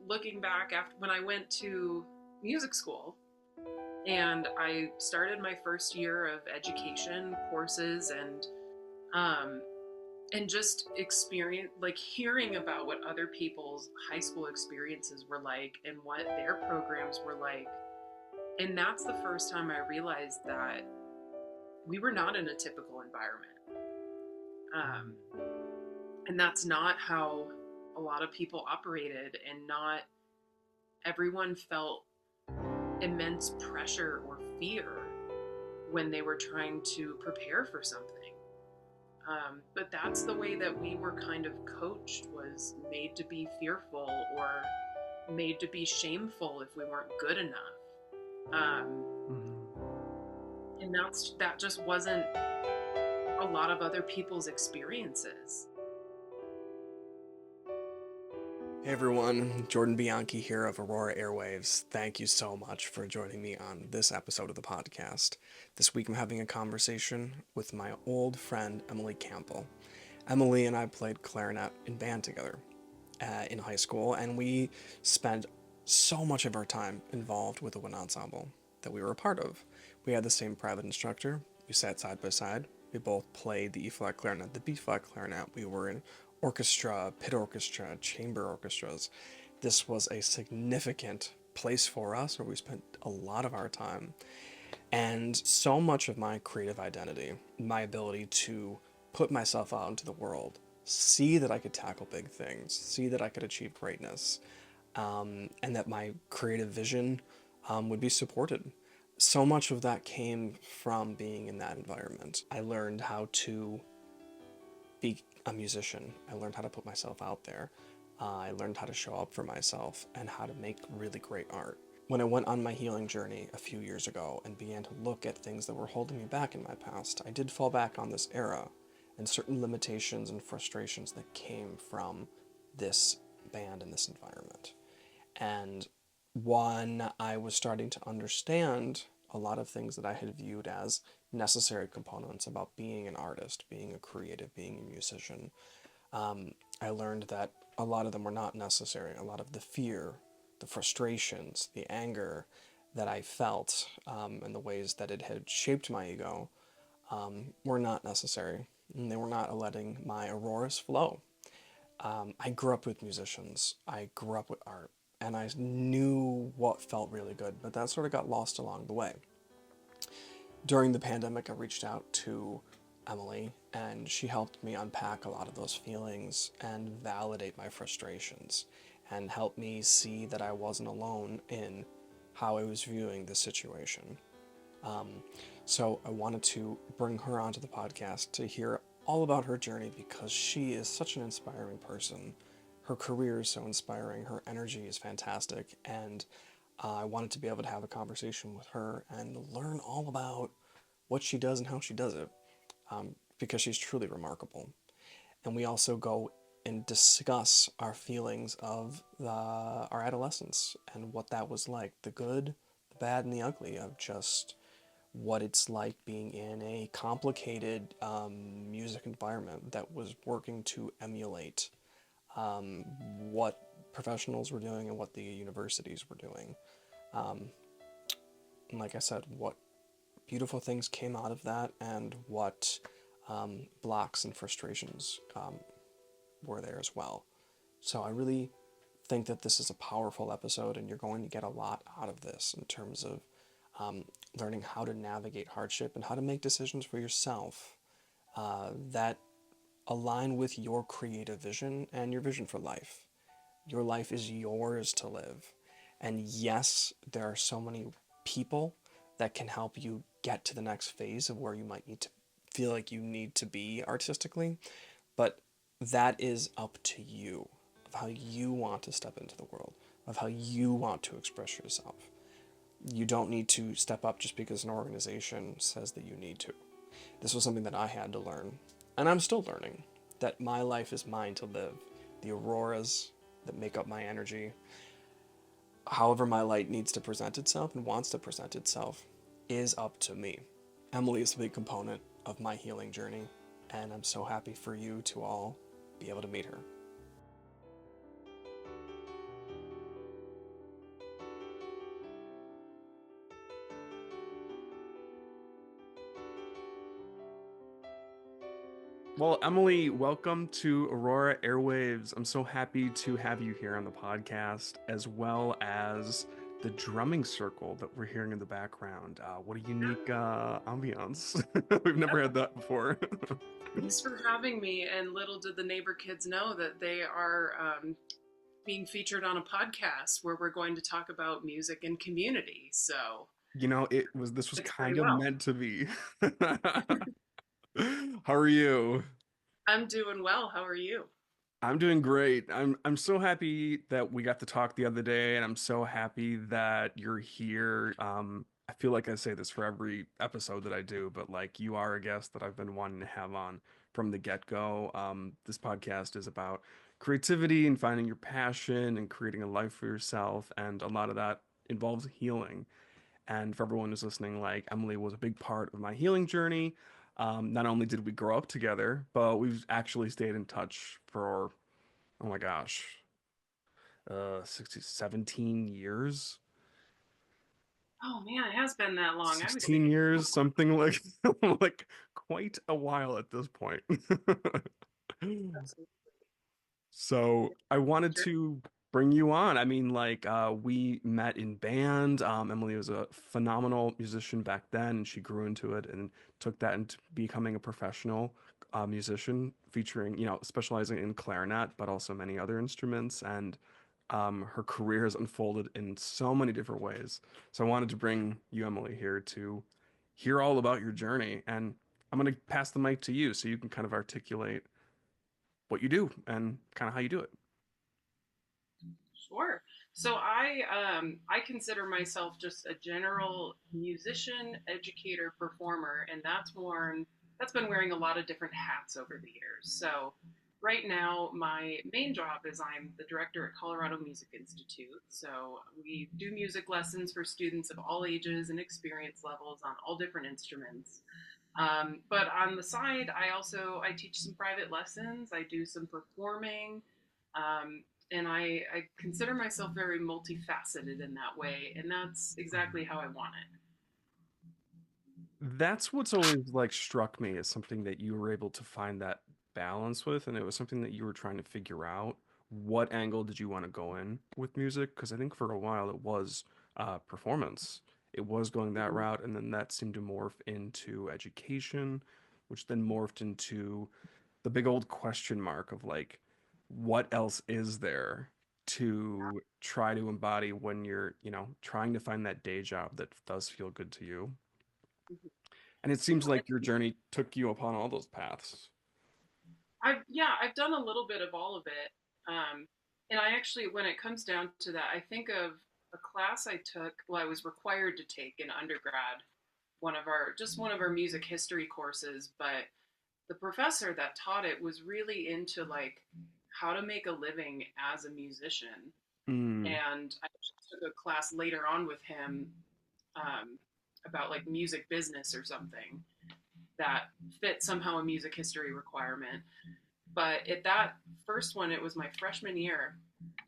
looking back after when I went to music school and I started my first year of education courses and just experience, like hearing about what other people's high school experiences were like and what their programs were like. And that's the first time I realized that we were not in a typical environment. And that's not how a lot of people operated, and not everyone felt immense pressure or fear when they were trying to prepare for something. But that's the way that we were kind of coached, was made to be fearful or made to be shameful if we weren't good enough. And that just wasn't a lot of other people's experiences. Hey everyone, Jordan Bianchi here of Aurora Airwaves. Thank you so much for joining me on this episode of the podcast. This week I'm having a conversation with my old friend Emily Campbell. Emily and I played clarinet in band together in high school, and we spent so much of our time involved with the wind ensemble that we were a part of. We had the same private instructor. We sat side by side. We both played the E-flat clarinet, the B-flat clarinet. We were in orchestra, pit orchestra, chamber orchestras. This was a significant place for us where we spent a lot of our time. And so much of my creative identity, my ability to put myself out into the world, see that I could tackle big things, see that I could achieve greatness, and that my creative vision would be supported. So much of that came from being in that environment. I learned how to be a musician. I learned how to put myself out there. I learned how to show up for myself and how to make really great art. When I went on my healing journey a few years ago and began to look at things that were holding me back in my past, I did fall back on this era and certain limitations and frustrations that came from this band and this environment. And when I was starting to understand a lot of things that I had viewed as necessary components about being an artist, being a creative, being a musician, I learned that a lot of them were not necessary. A lot of the fear, the frustrations, the anger that I felt, and the ways that it had shaped my ego were not necessary. And they were not letting my auroras flow. I grew up with musicians. I grew up with art. And I knew what felt really good, but that sort of got lost along the way. During the pandemic, I reached out to Emily, and she helped me unpack a lot of those feelings and validate my frustrations, and help me see that I wasn't alone in how I was viewing the situation. So I wanted to bring her onto the podcast to hear all about her journey, because she is such an inspiring person. Her career is so inspiring, her energy is fantastic, and I wanted to be able to have a conversation with her and learn all about what she does and how she does it, because she's truly remarkable. And we also go and discuss our feelings of our adolescence and what that was like, the good, the bad, and the ugly of just what it's like being in a complicated music environment that was working to emulate what professionals were doing and what the universities were doing. And like I said, what beautiful things came out of that, and what blocks and frustrations were there as well. So I really think that this is a powerful episode, and you're going to get a lot out of this in terms of learning how to navigate hardship and how to make decisions for yourself that align with your creative vision and your vision for life. Your life is yours to live. And yes, there are so many people that can help you get to the next phase of where you might need to feel like you need to be artistically, but that is up to you, of how you want to step into the world, of how you want to express yourself. You don't need to step up just because an organization says that you need to. This was something that I had to learn, and I'm still learning, that my life is mine to live. The auroras that make up my energy, however my light needs to present itself and wants to present itself, is up to me. Emily is a big component of my healing journey, and I'm so happy for you to all be able to meet her. Well, Emily, welcome to Aurora Airwaves. I'm so happy to have you here on the podcast, as well as the drumming circle that we're hearing in the background. What a unique ambiance. We've never had that before. Thanks for having me. And little did the neighbor kids know that they are being featured on a podcast where we're going to talk about music and community. So This was it's pretty kind of well. meant to be. How are you? I'm doing well. How are you? I'm doing great. I'm so happy that we got to talk the other day, and I'm so happy that you're here. I feel like I say this for every episode that I do, but like you are a guest that I've been wanting to have on from the get-go. This podcast is about creativity and finding your passion and creating a life for yourself, and a lot of that involves healing. And for everyone who's listening, like Emily was a big part of my healing journey. Not only did we grow up together, but we've actually stayed in touch for, oh my gosh, 17 years. Oh man, it has been that long. I would say 16 years, something like like quite a while at this point. absolutely. So I wanted Sure. to bring you on. I mean, we met in band. Emily was a phenomenal musician back then, and she grew into it and took that into becoming a professional musician, featuring, specializing in clarinet, but also many other instruments. And her career has unfolded in so many different ways. So I wanted to bring you, Emily, here to hear all about your journey. And I'm going to pass the mic to you so you can kind of articulate what you do and kind of how you do it. Sure. So I consider myself just a general musician, educator, performer, and that's been wearing a lot of different hats over the years. So right now my main job is I'm the director at Colorado Music Institute. So we do music lessons for students of all ages and experience levels on all different instruments. But on the side, I teach some private lessons. I do some performing, and I consider myself very multifaceted in that way, and that's exactly how I want it. That's what's always like struck me as something that you were able to find that balance with, and it was something that you were trying to figure out. What angle did you want to go in with music? Because I think for a while it was performance. It was going that Mhm. route, and then that seemed to morph into education, which then morphed into the big old question mark of like, what else is there to try to embody when you're, trying to find that day job that does feel good to you? And it seems like your journey took you upon all those paths. I've done a little bit of all of it, and I actually, when it comes down to that, I think of a class I took. Well, I was required to take in undergrad, one of our music history courses, but the professor that taught it was really into like how to make a living as a musician. Mm, And I took a class later on with him um, about like music business or something that fit somehow a music history requirement. But at that first one, it was my freshman year,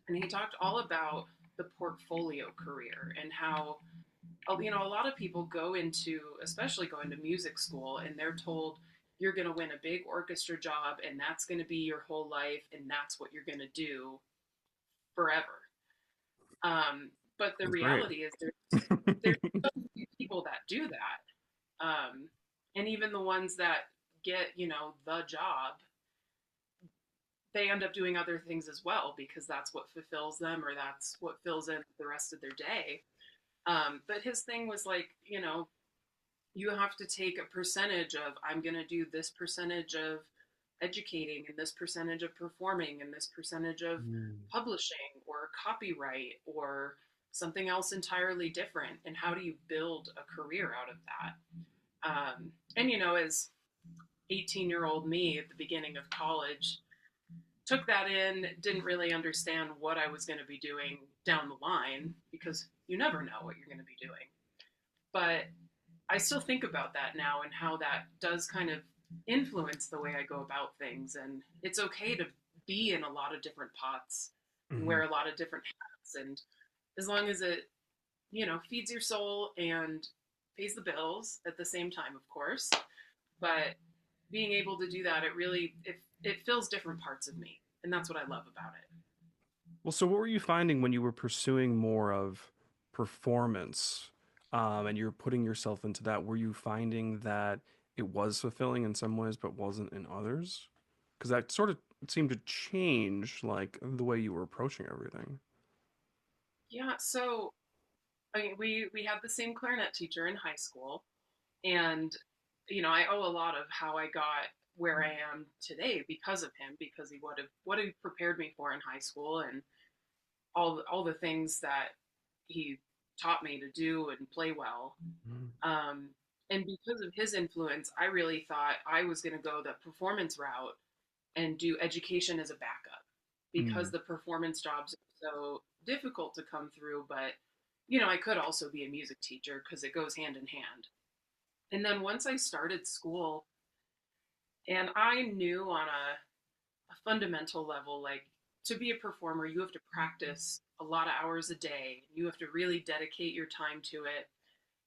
and he talked all about the portfolio career and how a lot of people especially go into music school, and they're told you're going to win a big orchestra job, and that's going to be your whole life, and that's what you're going to do forever. But the that's great. reality is there's so few people that do that, and even the ones that get the job, they end up doing other things as well because that's what fulfills them or that's what fills in the rest of their day. But his thing was like, you have to take a percentage of, I'm going to do this percentage of educating and this percentage of performing and this percentage of Mm, publishing or copyright or something else entirely different. And how do you build a career out of that? And, as 18-year-old me at the beginning of college, took that in, didn't really understand what I was going to be doing down the line because you never know what you're going to be doing. But I still think about that now and how that does kind of influence the way I go about things. And it's okay to be in a lot of different pots and mhm. wear a lot of different hats. And as long as it, feeds your soul and pays the bills at the same time, of course. But being able to do that, it fills different parts of me, and that's what I love about it. Well, so what were you finding when you were pursuing more of performance, and you were putting yourself into that? Were you finding that it was fulfilling in some ways, but wasn't in others? Because that sort of seemed to change, like the way you were approaching everything. Yeah, so I mean, we had the same clarinet teacher in high school, and I owe a lot of how I got where I am today because of him, because he would have what he prepared me for in high school, and all the things that he taught me to do and play well. Mhm. Um, and because of his influence, I really thought I was going to go the performance route and do education as a backup because Mm. the performance jobs are so difficult to come through. But, I could also be a music teacher because it goes hand in hand. And then once I started school, and I knew on a fundamental level, like to be a performer, you have to practice a lot of hours a day. You have to really dedicate your time to it.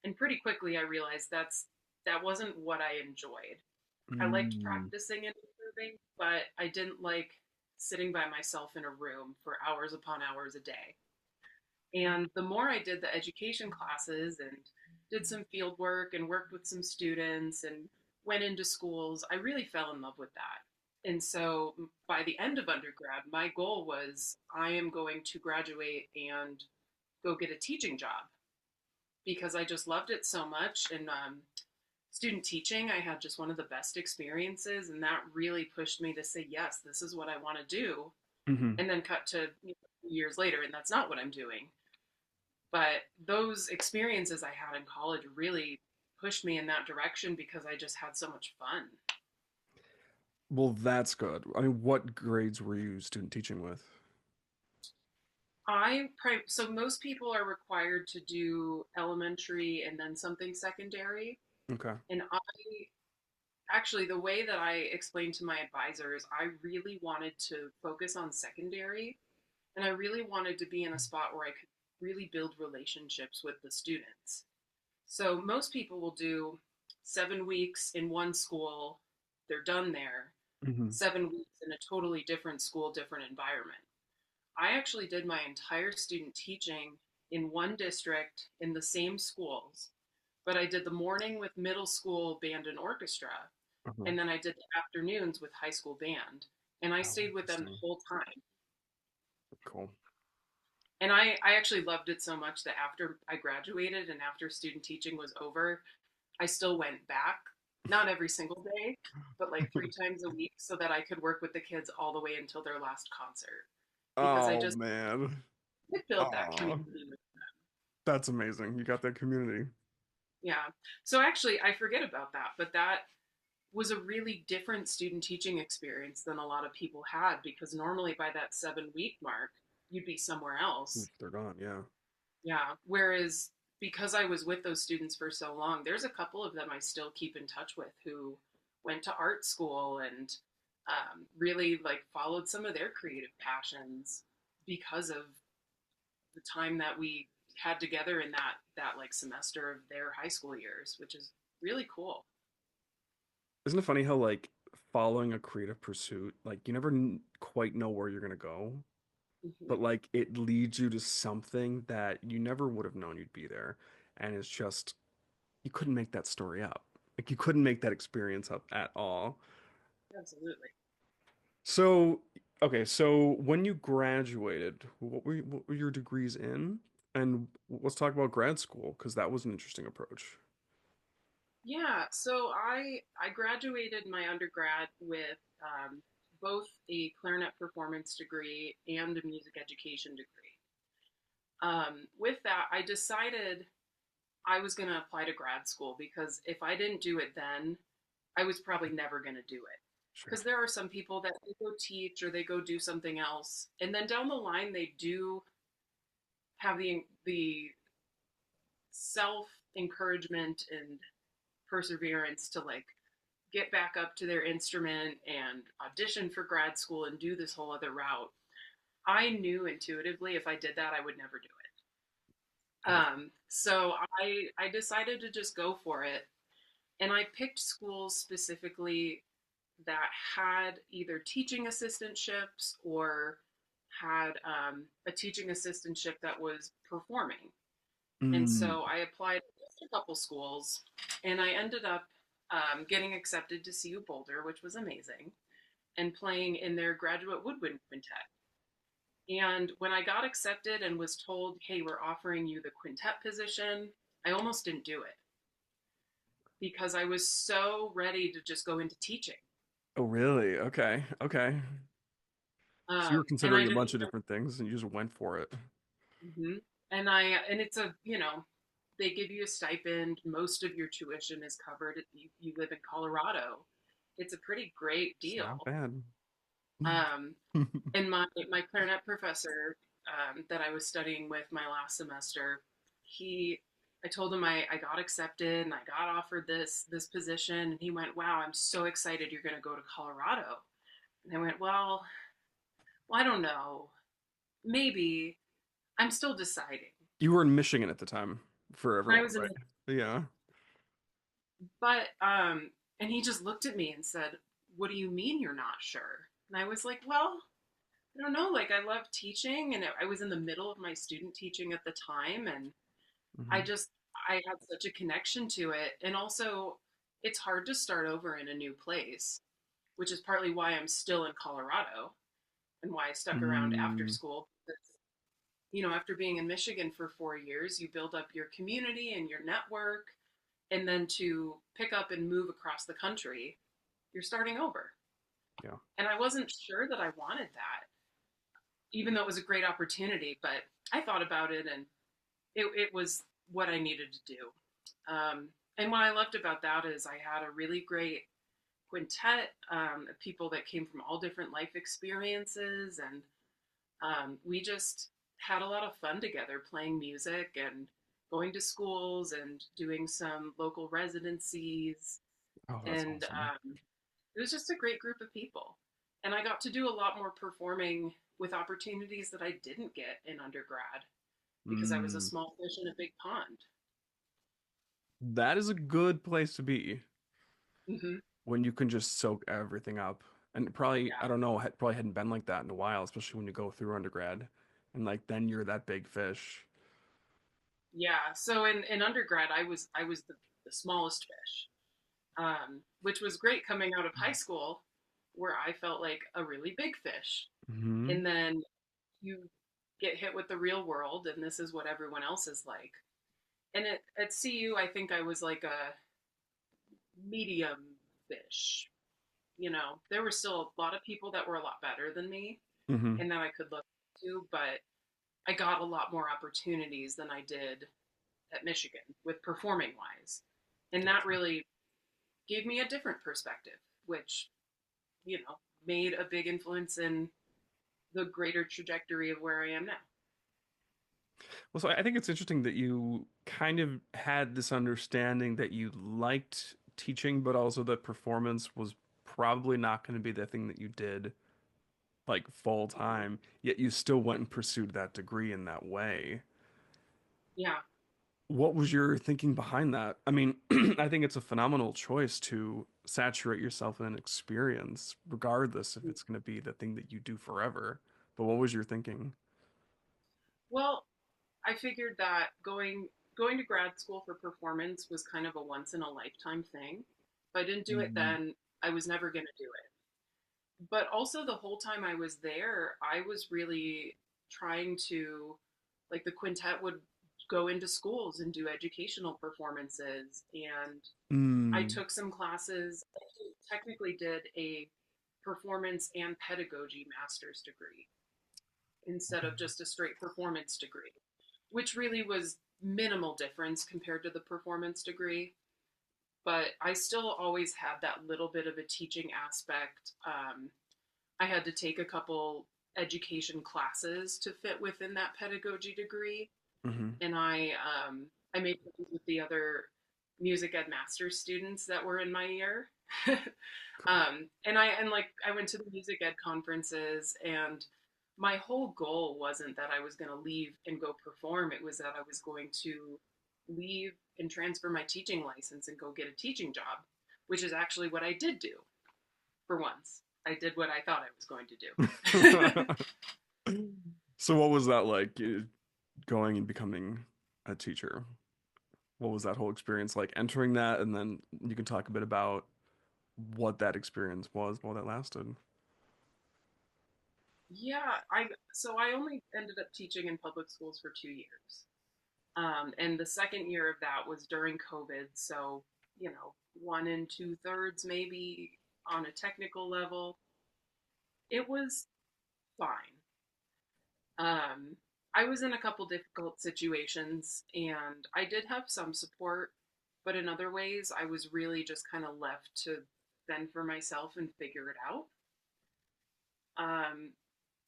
And pretty quickly, I realized that wasn't what I enjoyed. I liked Mm. practicing and improving, but I didn't like sitting by myself in a room for hours upon hours a day. And the more I did the education classes and did some field work and worked with some students and went into schools, I really fell in love with that. And so by the end of undergrad, my goal was I am going to graduate and go get a teaching job because I just loved it so much. And student teaching, I had just one of the best experiences. And that really pushed me to say, yes, this is what I want to do. Hmm. And then cut to years later, and that's not what I'm doing. But those experiences I had in college really pushed me in that direction because I just had so much fun. Well, that's good. I mean, what grades were you student teaching with? So most people are required to do elementary and then something secondary. Okay. And I actually, the way that I explained to my advisors, I really wanted to focus on secondary, and I really wanted to be in a spot where I could really build relationships with the students. So most people will do 7 weeks in one school, they're done there, Hmm. 7 weeks in a totally different school, different environment. I actually did my entire student teaching in one district in the same schools, but I did the morning with middle school band and orchestra, Uh-huh. and then I did the afternoons with high school band. And I Oh, stayed with them the interesting. whole time. Cool. And I actually loved it so much that after I graduated and after student teaching was over, I still went back, not every single day, but like 3 times a week so that I could work with the kids all the way until their last concert because I Oh just man. could build that Oh, community. that's amazing. You got that community. Yeah. So actually, I forget about that, but that was a really different student teaching experience than a lot of people had because normally by that 7 week mark, you'd be somewhere else. They're gone, yeah. Yeah. Whereas because I was with those students for so long, there's a couple of them I still keep in touch with who went to art school and really like followed some of their creative passions because of the time that we had together in that like semester of their high school years, which is really cool. Isn't it funny how like following a creative pursuit, like you never quite know where you're gonna go, but Hmm. like it leads you to something that you never would have known you'd be there, and it's just you couldn't make that story up. Like you couldn't make that experience up at all. Absolutely. So, okay, so when you graduated, what were your degrees in? And let's talk about grad school because that was an interesting approach. Yeah, so I graduated my undergrad with both a clarinet performance degree and a music education degree. With that, I decided I was going to apply to grad school because if I didn't do it then, I was probably never going to do it. Sure. Because there are some people that they go teach or they go do something else, and then down the line they do have the self encouragement and perseverance to like get back up to their instrument and audition for grad school and do this whole other route. I knew intuitively if I did that, I would never do it. So I decided to just go for it, and I picked schools specifically. that had either teaching assistantships or had a teaching assistantship that was performing. And Mm. so I applied to a couple schools, and I ended up getting accepted to CU Boulder, which was amazing, and playing in their graduate woodwind quintet. And when I got accepted and was told, hey, we're offering you the quintet position, I almost didn't do it because I was so ready to just go into teaching. Oh, really? Okay. Okay. So you were And I considering a didn't. bunch of different things and you just went for it. Mhm. And it's a, they give you a stipend. Most of your tuition is covered. You live in Colorado. It's a pretty great It's not deal. bad. Um, and my clarinet professor that I was studying with my last semester, he, I told him I got accepted and I got offered this position, and he went, "Wow, I'm so excited you're going to go to Colorado." And I went, well, I don't know, maybe. I'm still deciding. You were in Michigan at the time for And I everyone, was in, right? Yeah. but and he just looked at me and said, "What do you mean you're not sure?" And I was like, "Well, I don't know. Like, I love teaching, and I was in the middle of my student teaching at the time, and I Hmm. just I had such a connection to it, and also it's hard to start over in a new place, which is partly why I'm still in Colorado and why I stuck around after Mm. school. After being in Michigan for 4 years, you build up your community and your network, and then to pick up and move across the country, you're starting over. Yeah. And I wasn't sure that I wanted that, even though it was a great opportunity, but I thought about it, and it was what I needed to do. And what I loved about that is I had a really great quintet of people that came from all different life experiences, and we just had a lot of fun together playing music and going to schools and doing some local residencies. Oh, that's And awesome. it was just a great group of people. And I got to do a lot more performing with opportunities that I didn't get in undergrad because I was a Mm. small fish in a big pond. That is a good place to be Hmm. when you can just soak everything up. And probably, Yeah. I don't know, probably hadn't been like that in a while, especially when you go through undergrad. And like then you're that big fish. Yeah. So in undergrad, I was the smallest fish, which was great coming out of high school, where I felt like a really big fish. Hmm. And then you get hit with the real world, and this is what everyone else is like. And at CU, I think I was like a medium fish. There were still a lot of people that were a lot better than me Hmm. and that I could look to, but I got a lot more opportunities than I did at Michigan with performing wise. And that Gotcha. really gave me a different perspective, which, made a big influence in the greater trajectory of where I am now. Well, so I think it's interesting that you kind of had this understanding that you liked teaching, but also that performance was probably not going to be the thing that you did like full time, yet you still went and pursued that degree in that way. Yeah. What was your thinking behind that? I mean, I think it's a phenomenal choice to saturate yourself in an experience, regardless if it's going to be the thing that you do forever. But what was your thinking? Well, I figured that going to grad school for performance was kind of a once in a lifetime thing. If I didn't do it Mm. then, I was never going to do it. But also the whole time I was there, I was really trying to, like, the quintet would go into schools and do educational performances, and I Mm. took some classes. I technically did a performance and pedagogy master's degree instead Okay. of just a straight performance degree, which really was minimal difference compared to the performance degree. But I still always had that little bit of a teaching aspect. I had to take a couple education classes to fit within that pedagogy degree, Hmm. and I made friends with the other music ed master's students that were in my year. Cool. I went to the music ed conferences, and my whole goal wasn't that I was going to leave and go perform. It was that I was going to leave and transfer my teaching license and go get a teaching job, which is actually what I did do. for once. I did what I thought I was going to do. So what was that like, going and becoming a teacher? What was that whole experience like entering that? And then you can talk a bit about what that experience was while that lasted. Yeah, I only ended up teaching in public schools for 2 years. And the second year of that was during COVID. So, 1 and 2/3 maybe on a technical level. It was fine. Um, I was in a couple difficult situations and I did have some support, but in other ways, I was really just kind of left to fend for myself and figure it out. Um,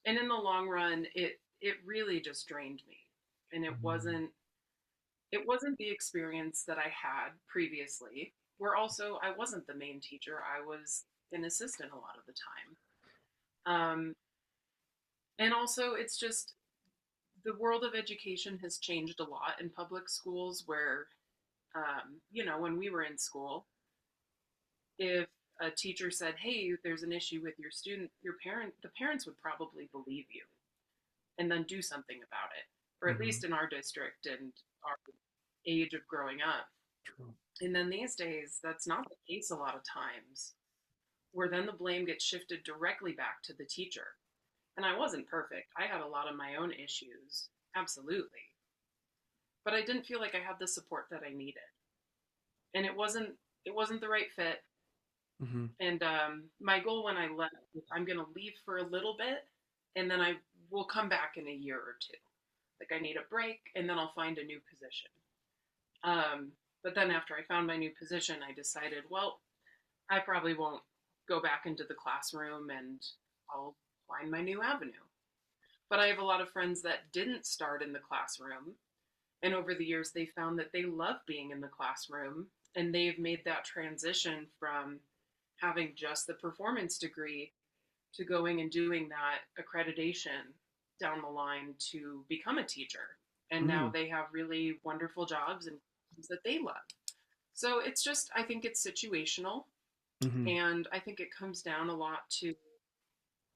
and in the long run, it really just drained me, and it wasn't the experience that I had previously. Where also I wasn't the main teacher; I was an assistant a lot of the time. And also, it's just the world of education has changed a lot in public schools. Where when we were in school, if a teacher said, "Hey, there's an issue with your student," the parents would probably believe you and then do something about it, or at Mm-hmm. least in our district and our age of growing up. True. And then these days, that's not the case a lot of times, where then the blame gets shifted directly back to the teacher. And I wasn't perfect. I had a lot of my own issues, absolutely. But I didn't feel like I had the support that I needed. And it wasn't the right fit. Mm-hmm. And my goal when I left was I'm going to leave for a little bit and then I will come back in a year or two. Like I need a break and then I'll find a new position. Um, but then after I found my new position, I decided, well, I probably won't go back into the classroom and I'll find my new avenue. But I have a lot of friends that didn't start in the classroom. And over the years, they found that they love being in the classroom and they've made that transition from having just the performance degree to going and doing that accreditation down the line to become a teacher. And now Mm-hmm. they have really wonderful jobs and jobs that they love. So it's just, I think it's situational. Mm-hmm. And I think it comes down a lot to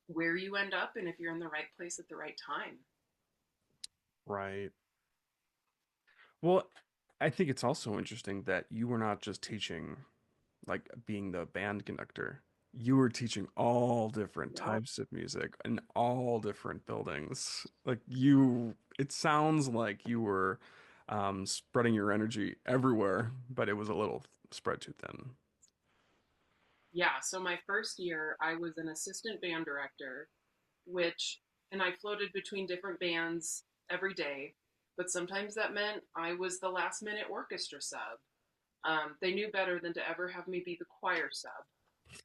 where you end up and if you're in the right place at the right time. Right. Well, I think it's also interesting that you were not just teaching, like being the band conductor. You were teaching all different Yep. types of music in all different buildings. It sounds like you were spreading your energy everywhere, but it was a little spread too thin. Yeah. So my first year, I was an assistant band director, and I floated between different bands every day. But sometimes that meant I was the last minute orchestra sub. They knew better than to ever have me be the choir sub,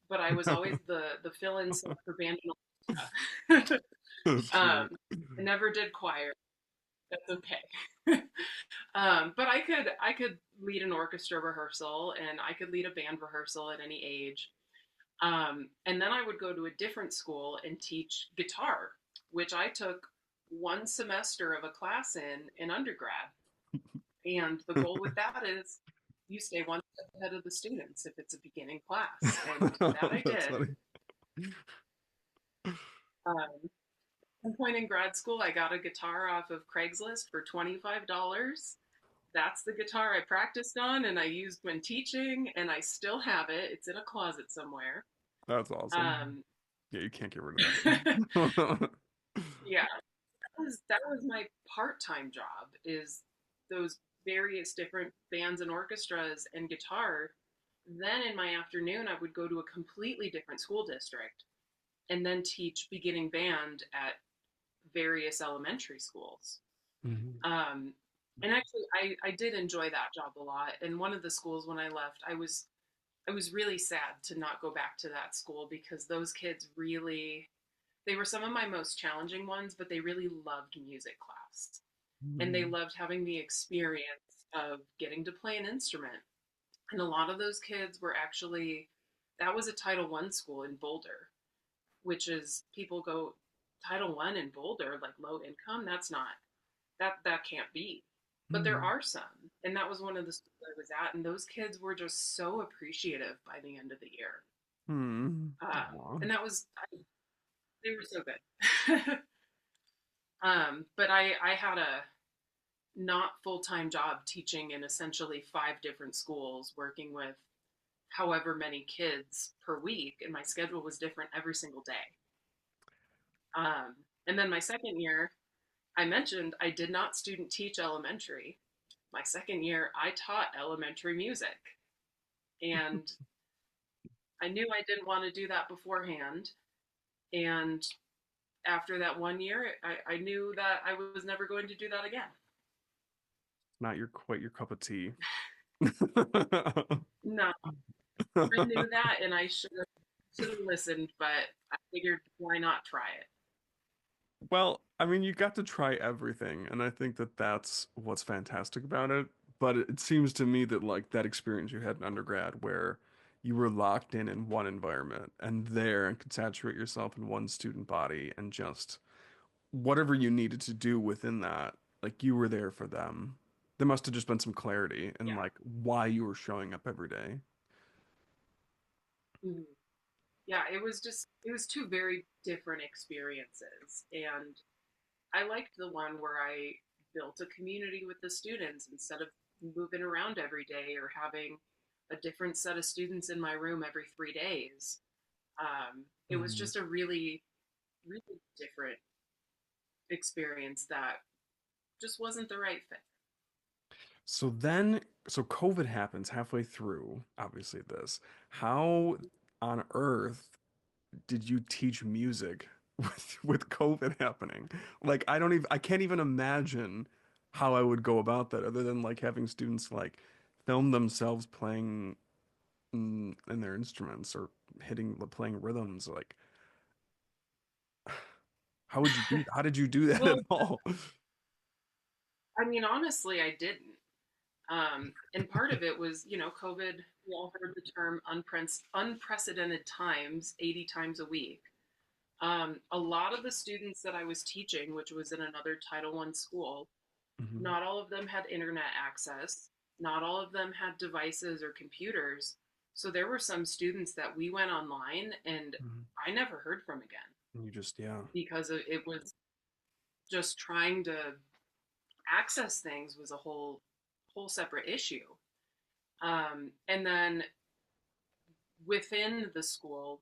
but I was always the fill in sub for band and orchestra. That's funny. I never did choir. That's okay. But I could lead an orchestra rehearsal and I could lead a band rehearsal at any age. And then I would go to a different school and teach guitar, which I took one semester of a class in undergrad. And the goal with that is you stay one step ahead of the students if it's a beginning class. And that I That's did. funny. Um, At one point in grad school, I got a guitar off of Craigslist for $25. That's the guitar I practiced on and I used when teaching, and I still have it. It's in a closet somewhere. That's awesome. Um, Yeah, you can't get rid of that. yeah, that was my part-time job, is those various different bands and orchestras and guitar. Then in my afternoon I would go to a completely different school district and then teach beginning band at various elementary schools. Mhm. um, and actually I did enjoy that job a lot. And one of the schools when I left, I was really sad to not go back to that school because those kids really, they were some of my most challenging ones, but they really loved music class and they Mhm. loved having the experience of getting to play an instrument. And a lot of those kids were actually, that was a Title I school in Boulder, which is, people go, Title I in Boulder, like low income? That's not, that can't be. But there Mhm. are some. And that was one of the schools I was at. And those kids were just so appreciative by the end of the year. Hmm. And that was they were so good. But I had a not full time job teaching in essentially five different schools, working with however many kids per week, and my schedule was different every single day. Um, and then my second year, I mentioned I did not student teach elementary. My second year, I taught elementary music, and I knew I didn't want to do that beforehand. And after that 1 year, I knew that I was never going to do that again. Not your quite your cup of tea. No, I knew that, and I should have listened, but I figured why not try it? Well, I mean, you got to try everything, and I think that that's what's fantastic about it. But it seems to me that like that experience you had in undergrad where you were locked in one environment and there and could saturate yourself in one student body and just whatever you needed to do within that, like you were there for them. There must have just been some clarity in Yeah. like why you were showing up every day. Mhm. Yeah, it was two very different experiences. And I liked the one where I built a community with the students instead of moving around every day or having a different set of students in my room every 3 days. It was Mhm. just a really, really different experience that just wasn't the right fit. So then, so COVID happens halfway through, obviously this. How on earth did you teach music with COVID happening? Like I can't even imagine how I would go about that other than like having students like film themselves playing in their instruments or playing rhythms. Like how did you do that Well, at all? I mean, honestly, I didn't. And part of it was, COVID, we all heard the term unprecedented times, 80 times a week. A lot of the students that I was teaching, which was in another Title I school, Mhm, not all of them had internet access. Not all of them had devices or computers. So there were some students that we went online and mhm. I never heard from again You just yeah. because it was just trying to access things was a whole separate issue. And then within the school,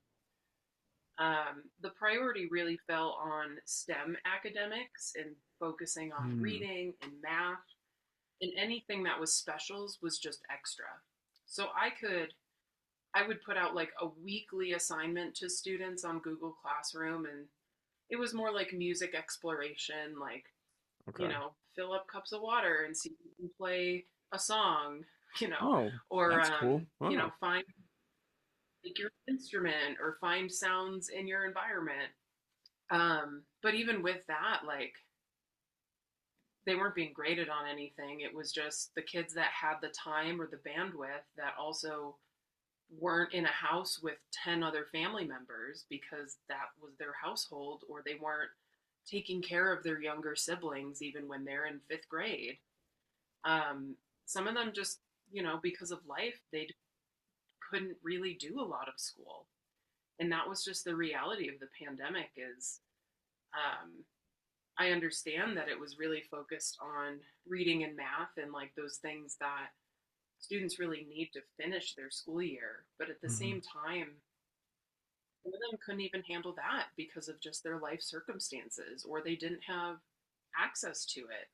the priority really fell on STEM academics and focusing on Hmm. reading and math, and anything that was specials was just extra. So I would put out like a weekly assignment to students on Google Classroom, and it was more like music exploration, like, Okay. fill up cups of water and see if you can play a song, Oh, or, that's cool. Wow. find like your instrument or find sounds in your environment. But even with that, like, they weren't being graded on anything. It was just the kids that had the time or the bandwidth that also weren't in a house with 10 other family members because that was their household, or they weren't taking care of their younger siblings even when they're in fifth grade. Um, some of them just, because of life, they couldn't really do a lot of school. And that was just the reality of the pandemic is um, I understand that it was really focused on reading and math and like those things that students really need to finish their school year. But at the Hmm. same time, some of them couldn't even handle that because of just their life circumstances or they didn't have access to it.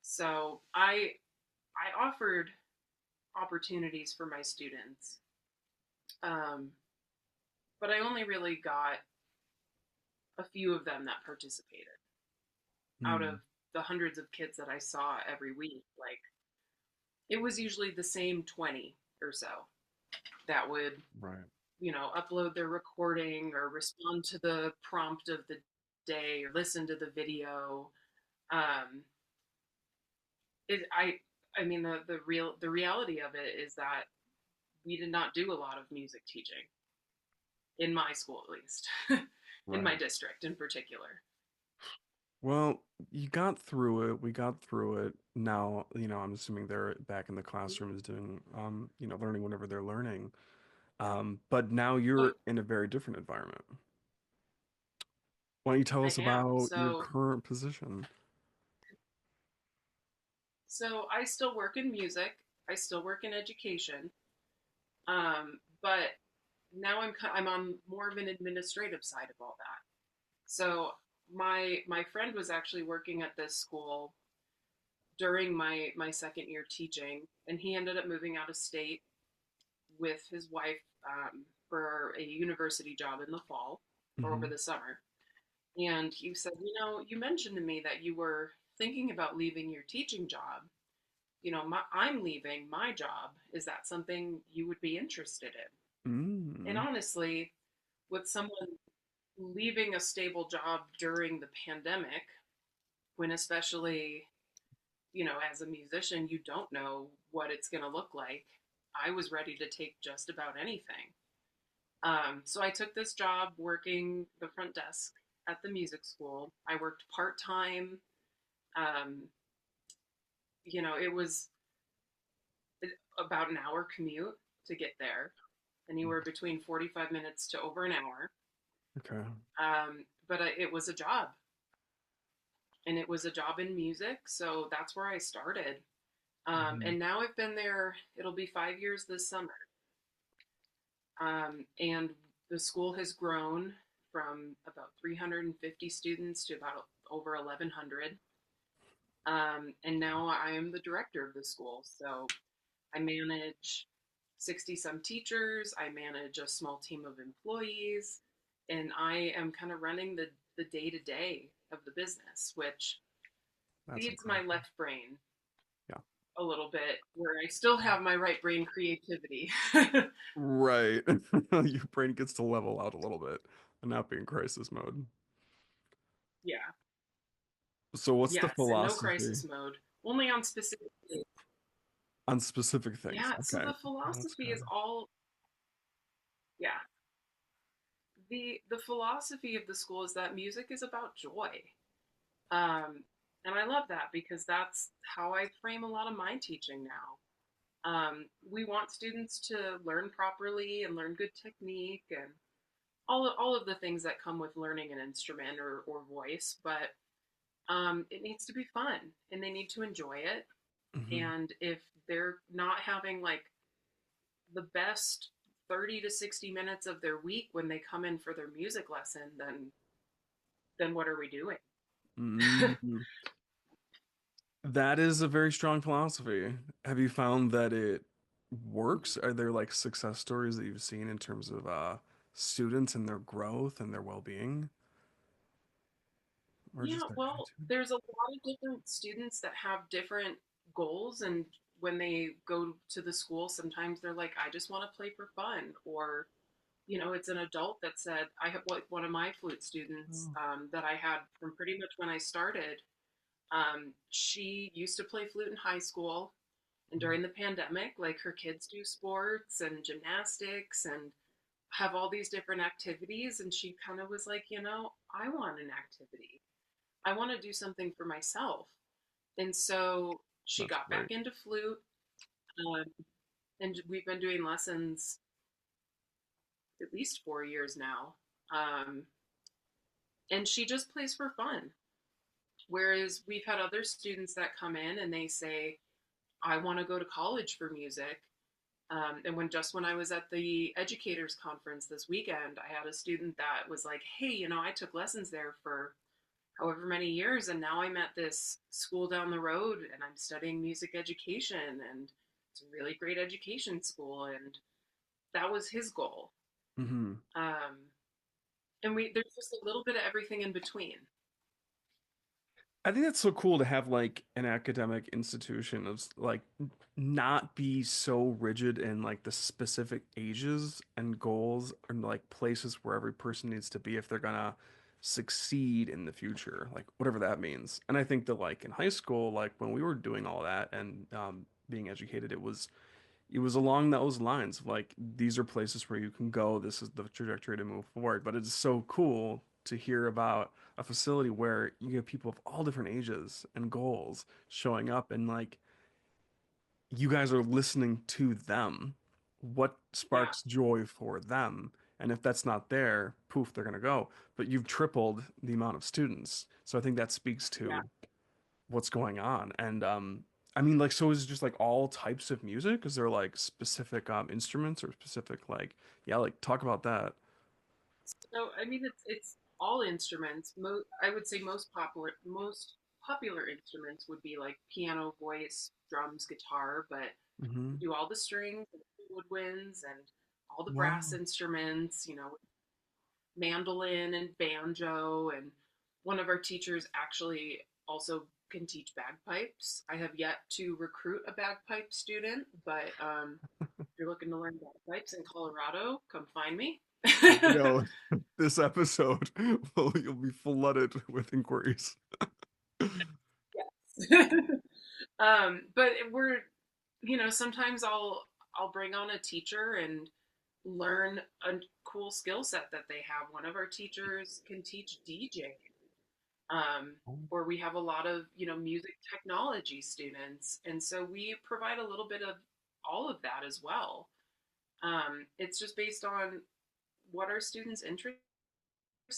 So I offered opportunities for my students, um, but I only really got a few of them that participated out Hmm. of the hundreds of kids that I saw every week. Like it was usually the same 20 or so that would, Right. upload their recording or respond to the prompt of the day or listen to the video. Um, it, I mean, the reality of it is that we did not do a lot of music teaching in my school, at least, in my Right. district in particular. Well, you got through it. We got through it. Now, I'm assuming they're back in the classroom is doing, learning whatever they're learning. But now Oh, you're in a very different environment. Why don't you tell I us am. about your current position? So I still work in music. I still work in education. But now I'm on more of an administrative side of all that. So my friend was actually working at this school during my second year teaching, and he ended up moving out of state with his wife for a university job in the fall or over Hmm. the summer. And he said, you mentioned to me that you were thinking about leaving your teaching job. I'm leaving my job. Is that something you would be interested in? And Mm. honestly, with someone leaving a stable job during the pandemic, when especially, as a musician, you don't know what it's going to look like, I was ready to take just about anything. So I took this job working the front desk at the music school. I worked part time. Um, it was about an hour commute to get there, anywhere between 45 minutes to over an hour. Okay. But it was a job, and it was a job in music. So that's where I started. Hmm. And now I've been there, it'll be 5 years this summer. And the school has grown from about 350 students to about over 1,100. And now I am the director of the school. So I manage 60 some teachers, I manage a small team of employees, and I am kind of running the day to day of the business, which That's feeds my incredible. left brain Yeah. a little bit, where I still have my right brain creativity. Right. Your brain gets to level out a little bit and not be in crisis mode. Yeah. So what's the Yes, and no philosophy crisis mode, only on specific things. on specific things? Yeah, so Okay. the That's philosophy is good. all, yeah. The philosophy of the school is that music is about joy. Um, and I love that because that's how I frame a lot of my teaching now. We want students to learn properly and learn good technique and all of the things that come with learning an instrument or voice, but it needs to be fun and they need to enjoy it. Hmm. And if they're not having like the best 30 to 60 minutes of their week when they come in for their music lesson, then what are we doing? Hmm. That is a very strong philosophy. Have you found that it works? Are there like success stories that you've seen in terms of students and their growth and their well-being or Yeah, just their well, attitude? there's a lot of different students that have different goals, and when they go to the school, sometimes they're like, I just want to play for fun, or it's an adult that said, I have like one of my flute students Oh. that I had from pretty much when I started. She used to play flute in high school, and during the pandemic, like her kids do sports and gymnastics and have all these different activities, and she kind of was like, I want an activity. I want to do something for myself. And so she That's got back great. into flute, um, and we've been doing lessons at least 4 years now. Um, and she just plays for fun. Whereas we've had other students that come in and they say, I want to go to college for music. And when I was at the educators conference this weekend, I had a student that was like, hey, I took lessons there for however many years, and now I'm at this school down the road and I'm studying music education, and it's a really great education school, and that was his goal. Hmm. um, and there's just a little bit of everything in between. I think that's so cool to have like an academic institution of like not be so rigid in like the specific ages and goals and like places where every person needs to be if they're gonna succeed in the future, like whatever that means. And I think that like in high school, like when we were doing all that and being educated, it was along those lines. Like these are places where you can go. This is the trajectory to move forward. But it's so cool to hear about a facility where you get people of all different ages and goals showing up, and like you guys are listening to them what Yeah. sparks joy for them. And if that's not there, poof, they're going to go. But you've tripled the amount of students. So I think that speaks Yeah. to what's going on. And I mean, like, so is it just like all types of music? Is there like specific instruments or specific like, yeah, like talk about that. So I mean, it's all instruments. I would say most popular instruments would be like piano, voice, drums, guitar, but we Hmm. do all the strings and woodwinds and all the brass Wow. instruments. Mandolin and banjo, and one of our teachers actually also can teach bagpipes. I have yet to recruit a bagpipe student, but if you're looking to learn bagpipes in Colorado, come find me. I know this episode, well, you'll be flooded with inquiries. Yes. But sometimes I'll bring on a teacher and learn a cool skill set that they have. One of our teachers can teach DJ, or we have a lot of music technology students, and so we provide a little bit of all of that as well. It's just based on what our students interested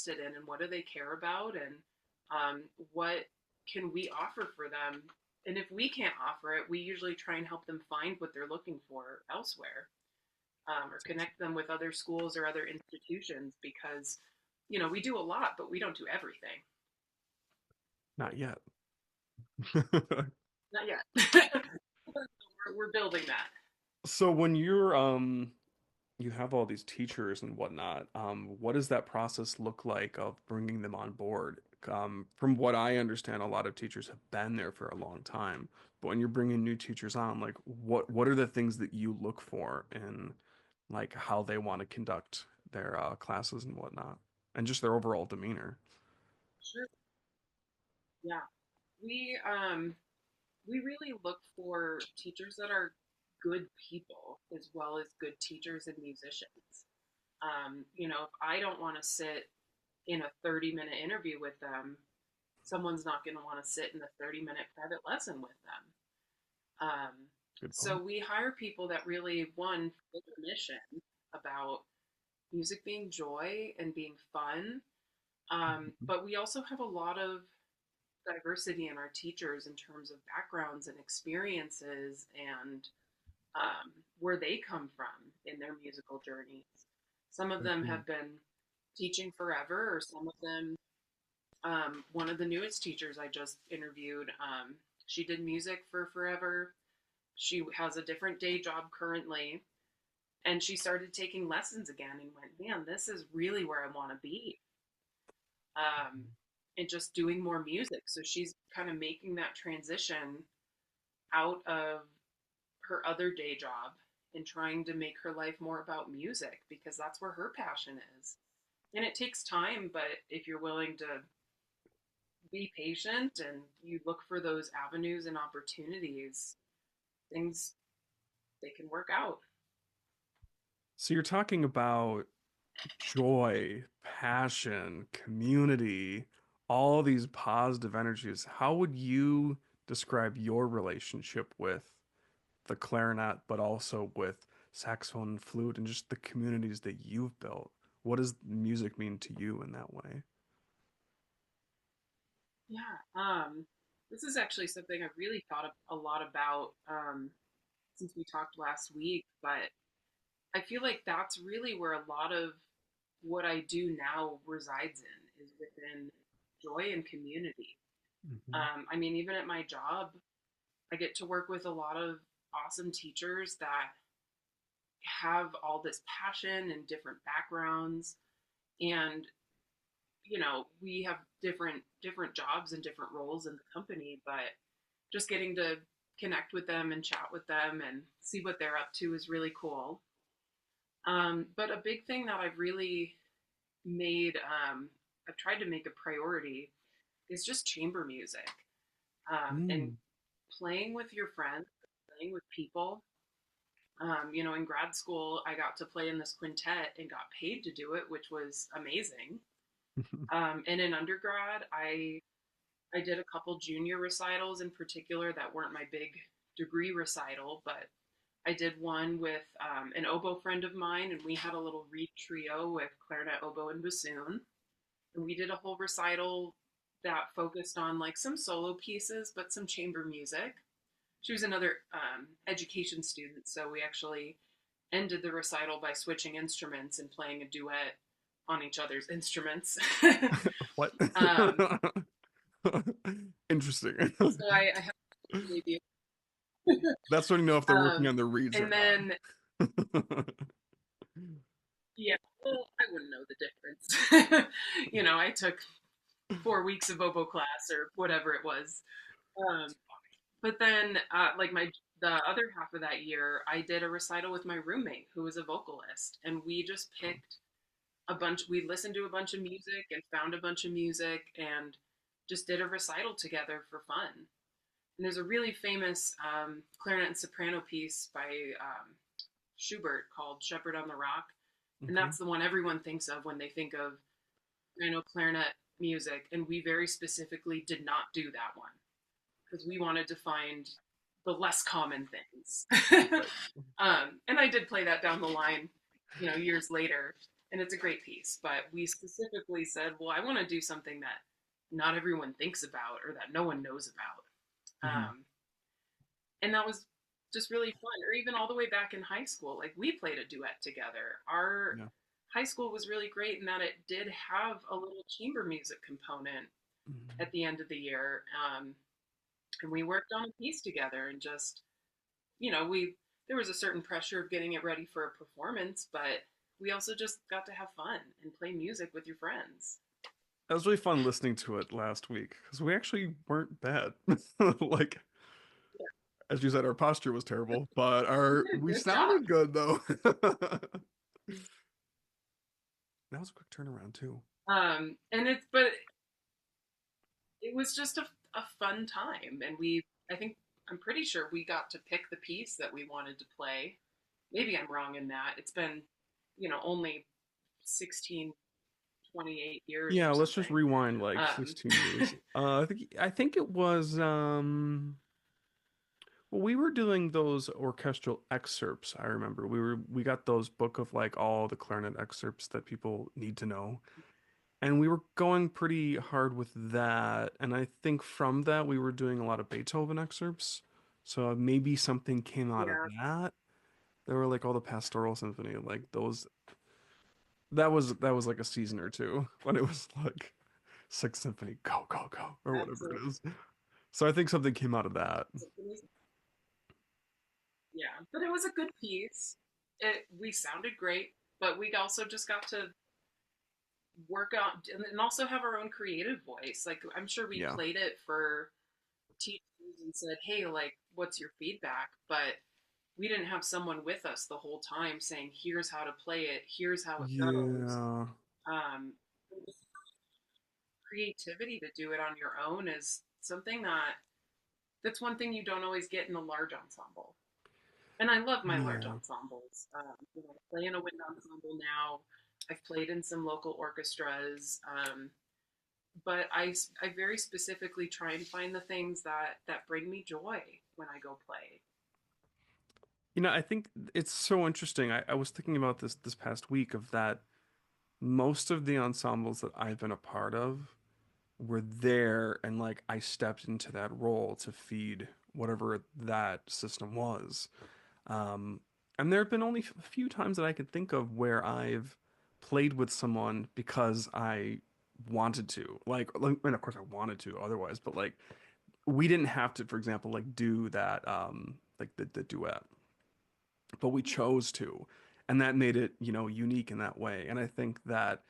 in and what do they care about, and what can we offer for them. And if we can't offer it, we usually try and help them find what they're looking for elsewhere, or connect them with other schools or other institutions, because we do a lot, but we don't do everything. Not yet. Not yet. We're building that. So when you have all these teachers and whatnot, what does that process look like of bringing them on board? From what I understand, a lot of teachers have been there for a long time, but when you're bringing new teachers on, like what are the things that you look for in like how they want to conduct their classes and whatnot, and just their overall demeanor? Sure. Yeah. We really look for teachers that are good people as well as good teachers and musicians. If I don't want to sit in a 30-minute interview with them, someone's not going to want to sit in a 30-minute private lesson with them. Good So point. we hire people that really, one, fit the mission about music being joy and being fun. But we also have a lot of diversity in our teachers in terms of backgrounds and experiences, and where they come from in their musical journeys. Some of Very them cool. have been teaching forever, or some of them, one of the newest teachers I just interviewed, she did music for forever. She has a different day job currently, and she started taking lessons again and went, man, this is really where I want to be. Um, and just doing more music. So she's kind of making that transition out of her other day job and trying to make her life more about music, because that's where her passion is. And it takes time, but if you're willing to be patient and you look for those avenues and opportunities, things they can work out. So you're talking about joy, passion, community, all these positive energies. How would you describe your relationship with the clarinet, but also with saxophone and flute and just the communities that you've built? What does music mean to you in that way? Yeah. This is actually something I really thought a lot about, since we talked last week, but I feel like that's really where a lot of what I do now resides in, is within joy and community. Hmm. I mean, even at my job, I get to work with a lot of awesome teachers that have all this passion and different backgrounds, and we have different jobs and different roles in the company, but just getting to connect with them and chat with them and see what they're up to is really cool. But a big thing that I've tried to make a priority, is just chamber music, and Mm. playing with your friends, playing with people. In grad school, I got to play in this quintet and got paid to do it, which was amazing. And in undergrad, I did a couple junior recitals in particular that weren't my big degree recital, but I did one with an oboe friend of mine, and we had a little reed trio with clarinet, oboe, and bassoon. And we did a whole recital that focused on like some solo pieces, but some chamber music. She was another education student, so we actually ended the recital by switching instruments and playing a duet on each other's instruments. What? um, Interesting. so I have maybe, That's when you know if they're working um, on the reeds or and not. then yeah, well, I wouldn't know the difference. I took 4 weeks of oboe class or whatever it was. Um, but then, like the other half of that year, I did a recital with my roommate who was a vocalist, and we just picked a bunch. We listened to a bunch of music and found a bunch of music, and just did a recital together for fun. And there's a really famous clarinet and soprano piece by Schubert called "Shepherd on the Rock," and Okay. that's the one everyone thinks of when they think of clarinet music. And we very specifically did not do that one because we wanted to find the less common things. Right. And I did play that down the line, years later, and it's a great piece. But we specifically said, well, I want to do something that not everyone thinks about or that no one knows about. Mhm. And that was just really fun. Or even all the way back in high school, like we played a duet together. Our Yeah. high school was really great in that it did have a little chamber music component Mhm. at the end of the year. And we worked on a piece together and just, we there was a certain pressure of getting it ready for a performance, but we also just got to have fun and play music with your friends. That was really fun listening to it last week because we actually weren't bad. Like, as you said, our posture was terrible, but our You did a we good job. sounded good though. That was a quick turnaround too. And but it was just a fun time. And I think, I'm pretty sure we got to pick the piece that we wanted to play. Maybe I'm wrong in that. It's been, only 16, 28 years Yeah, or let's just something. rewind like Um, 16 years. I think it was well, we were doing those orchestral excerpts. I remember we got those book of like all the clarinet excerpts that people need to know. And we were going pretty hard with that. And I think from that we were doing a lot of Beethoven excerpts. So maybe something came out of yeah, that. There were like all the pastoral symphony, like those that was like a season or two when it was like Sixth Symphony, go, go, go, or whatever it absolutely. is. So I think something came out of that. Yeah, but it was a good piece. We sounded great, but we also just got to work out and also have our own creative voice. Like I'm sure we Yeah. played it for teachers and said, "Hey, like, what's your feedback?" But we didn't have someone with us the whole time saying, "Here's how to play it. Here's how it goes." Yeah. Um, Creativity to do it on your own is something that's one thing you don't always get in a large ensemble. And I love my large Yeah. ensembles. I play in a wind ensemble now. I've played in some local orchestras, but I very specifically try and find the things that bring me joy when I go play. I think it's so interesting. I was thinking about this past week of that most of the ensembles that I've been a part of were there and like I stepped into that role to feed whatever that system was. Um, and there have been only a few times that I could think of where I've played with someone because I wanted to. And of course I wanted to otherwise, but like we didn't have to, for example, like do that, like the duet, but we chose to, and that made it, unique in that way. And I think that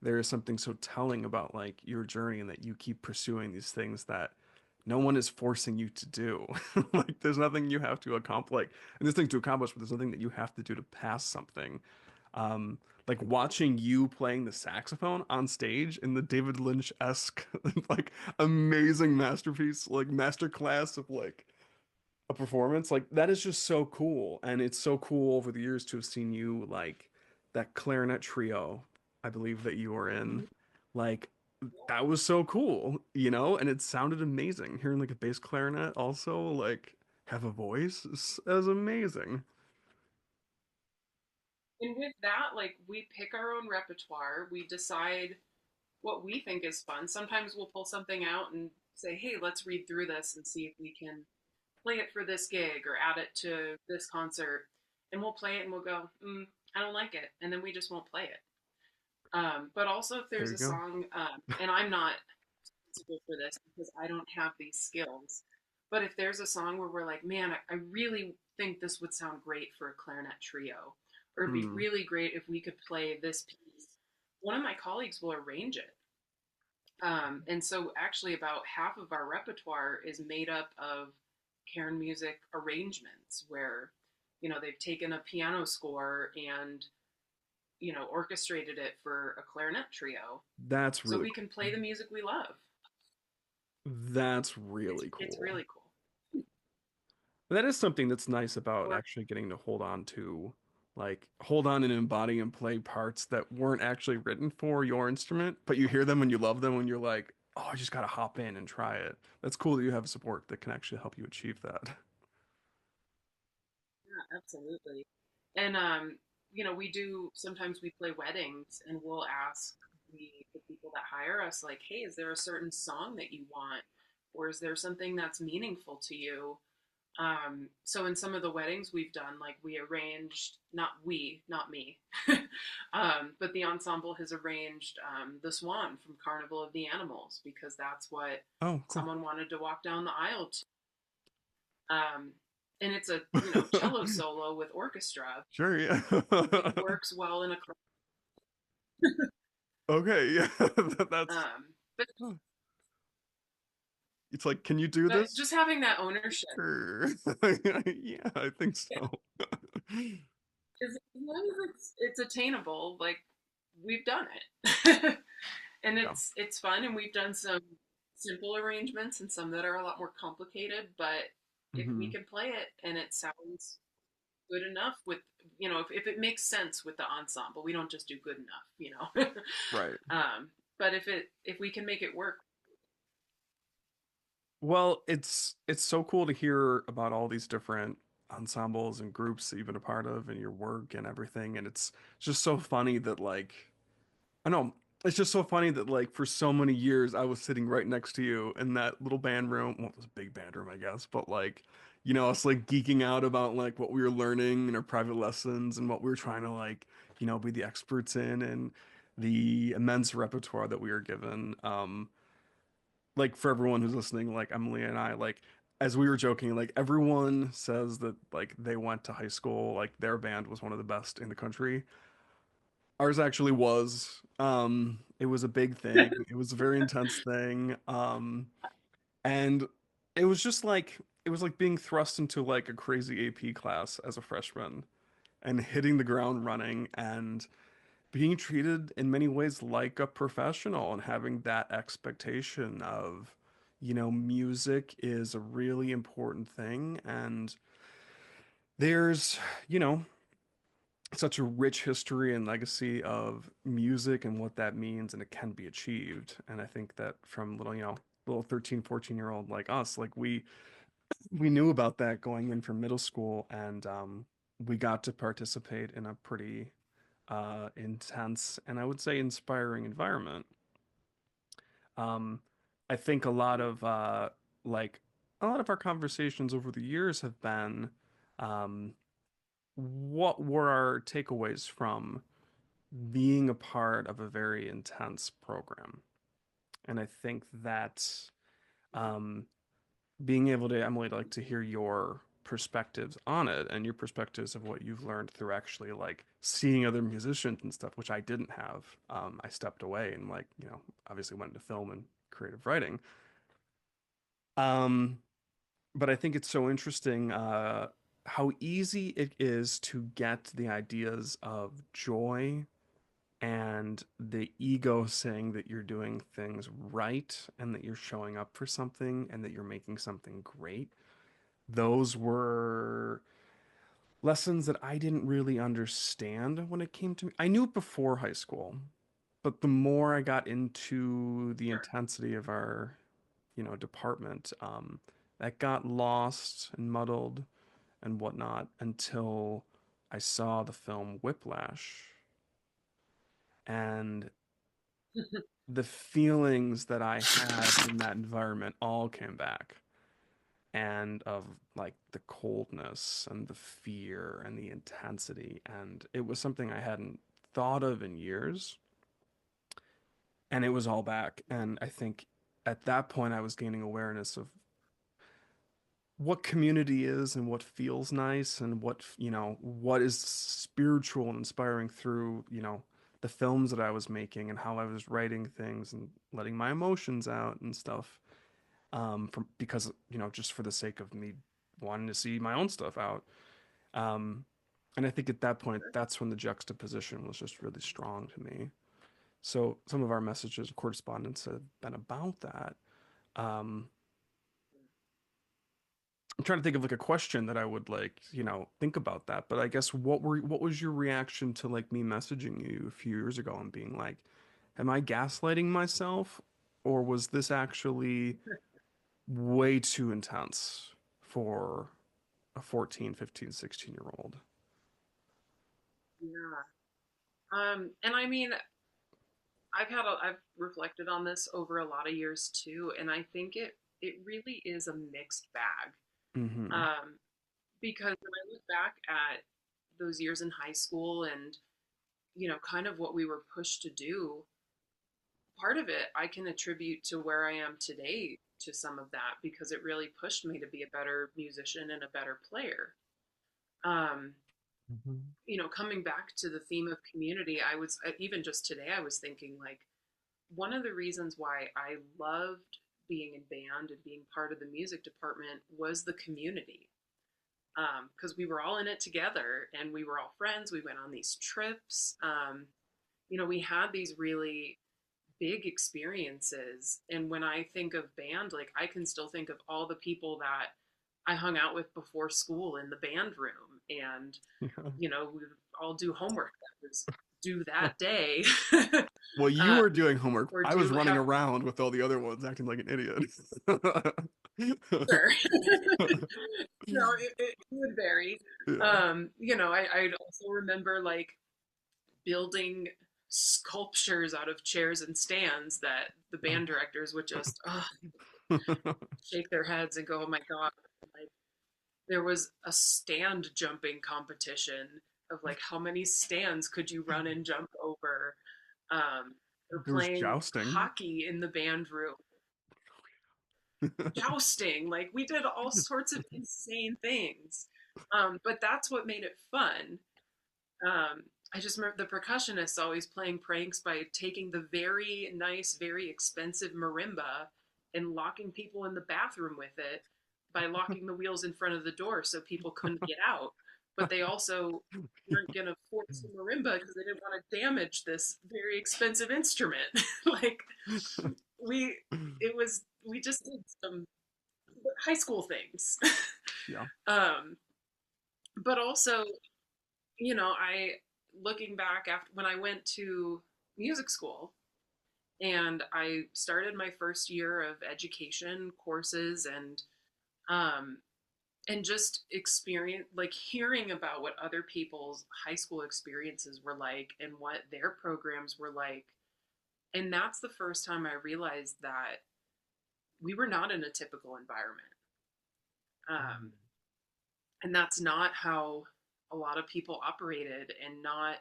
there is something so telling about like your journey and that you keep pursuing these things that no one is forcing you to do. Like there's nothing you have to accomplish. Like, and there's things to accomplish, but there's nothing that you have to do to pass something. Um, like watching you playing the saxophone on stage in the David Lynch-esque, like amazing masterpiece, like masterclass of like a performance, like that is just so cool. And it's so cool over the years to have seen you like that clarinet trio, I believe that you were in. Mm-hmm. Like that was so cool, and it sounded amazing. Hearing like a bass clarinet also like have a voice is amazing. And with that, like we pick our own repertoire, we decide what we think is fun. Sometimes we'll pull something out and say, hey, let's read through this and see if we can play it for this gig or add it to this concert. And we'll play it and we'll go, I don't like it. And then we just won't play it. But also, if There there's you a go. song, and I'm not responsible for this because I don't have these skills, but if there's a song where we're like, man, I really think this would sound great for a clarinet trio, or it'd be Mm, really great if we could play this piece, one of my colleagues will arrange it. And so, actually, about half of our repertoire is made up of Cairn music arrangements where, they've taken a piano score and, orchestrated it for a clarinet trio. that's So really we cool. can play the music we love. That's It's, really it's cool. really cool. That is something that's nice about Or, actually getting to hold on to, like, hold on and embody and play parts that weren't actually written for your instrument, but you hear them and you love them and you're like, oh, I just gotta hop in and try it. That's cool that you have support that can actually help you achieve that. yeah, absolutely. And, we do, sometimes we play weddings and we'll ask the people that hire us, like, hey, is there a certain song that you want? Or is there something that's meaningful to you? So in some of the weddings we've done, like we arranged, not me, but the ensemble has arranged the Swan from Carnival of the Animals because that's what Oh, cool. someone wanted to walk down the aisle to. Um, and it's a cello solo with orchestra. Sure, yeah. It works well in a Okay, yeah. That's but it's like, can you do this? just having that ownership Sure. Yeah, I think so. as long as it's attainable, like we've done it. And Yeah. it's fun, and we've done some simple arrangements and some that are a lot more complicated, but if we Hmm. can play it and it sounds good enough with if it makes sense with the ensemble, we don't just do good enough. Right. But if we can make it work. Well, it's so cool to hear about all these different ensembles and groups that you've been a part of and your work and everything. And it's just so funny that like I know it's just so funny that like for so many years I was sitting right next to you in that little band room. Well, it was a big band room, I guess, but like us like geeking out about like what we were learning in our private lessons and what we were trying to like, be the experts in and the immense repertoire that we were given. Like for everyone who's listening, like Emily and I, like as we were joking, like everyone says that like they went to high school, like their band was one of the best in the country. Ours actually was. It was a big thing. It was a very intense thing. And it was just like it was like being thrust into like a crazy AP class as a freshman and hitting the ground running and being treated in many ways like a professional and having that expectation of, music is a really important thing and there's, you know, such a rich history and legacy of music and what that means and it can be achieved. And I think that from little, little 13, 14-year old like us, like we knew about that going in from middle school and we got to participate in a pretty intense and I would say inspiring environment. Um, I think like a lot of our conversations over the years have been um, what were our takeaways from being a part of a very intense program. And I think that um, being able to, Emily, like to hear your perspectives on it and your perspectives of what you've learned through actually like seeing other musicians and stuff, which I didn't have. I stepped away and like, obviously went into film and creative writing. Um, but I think it's so interesting how easy it is to get the ideas of joy and the ego saying that you're doing things right and that you're showing up for something and that you're making something great. Those were lessons that I didn't really understand when it came to me. I knew it before high school, but the more I got into the Sure. intensity of our, department, that got lost and muddled and whatnot until I saw the film Whiplash, and the feelings that I had in that environment all came back. And of like the coldness and the fear and the intensity. And it was something I hadn't thought of in years. And it was all back. And I think at that point, I was gaining awareness of what community is and what feels nice and what is spiritual and inspiring through, the films that I was making and how I was writing things and letting my emotions out and stuff. From because just for the sake of me wanting to see my own stuff out. Um, and I think at that point, that's when the juxtaposition was just really strong to me. So some of our messages, correspondence have been about that. Um, I'm trying to think of like a question that I would like, think about that. But I guess what was your reaction to like me messaging you a few years ago and being like, am I gaslighting myself, or was this actually way too intense for a 14, 15, 16-year old? Yeah. And I mean, I've reflected on this over a lot of years too, and I think it really is a mixed bag. Mm-hmm. Um, because when I look back at those years in high school and kind of what we were pushed to do, part of it I can attribute to where I am today to some of that because it really pushed me to be a better musician and a better player. Um, Mm-hmm. Coming back to the theme of community, I was even just today I was thinking like one of the reasons why I loved being in band and being part of the music department was the community. Because we were all in it together and we were all friends. We went on these trips. We had these really big experiences. And when I think of band, like I can still think of all the people that I hung out with before school in the band room. And, we would all do homework that was due that day. Well, you uh, were doing homework. or I was do running have around with all the other ones acting like an idiot. sure. It would vary. Yeah. I'd also remember like building sculptures out of chairs and stands that the band directors would just shake their heads and go, "Oh my god!" Like there was a stand jumping competition of like how many stands could you run and jump over. They're There was playing jousting. hockey in the band room, jousting. Like we did all sorts of insane things. But that's what made it fun. Um, I just remember the percussionists always playing pranks by taking the very nice, very expensive marimba and locking people in the bathroom with it by locking the wheels in front of the door so people couldn't get out. But they also weren't going to force the marimba because they didn't want to damage this very expensive instrument. like we, we just did some high school things. Yeah. um, but also I looking back after when I went to music school and I started my first year of education courses um and just experience like hearing about what other people's high school experiences were like and what their programs were like. And that's the first time I realized that we were not in a typical environment. Um, and that's not how a lot of people operated, and not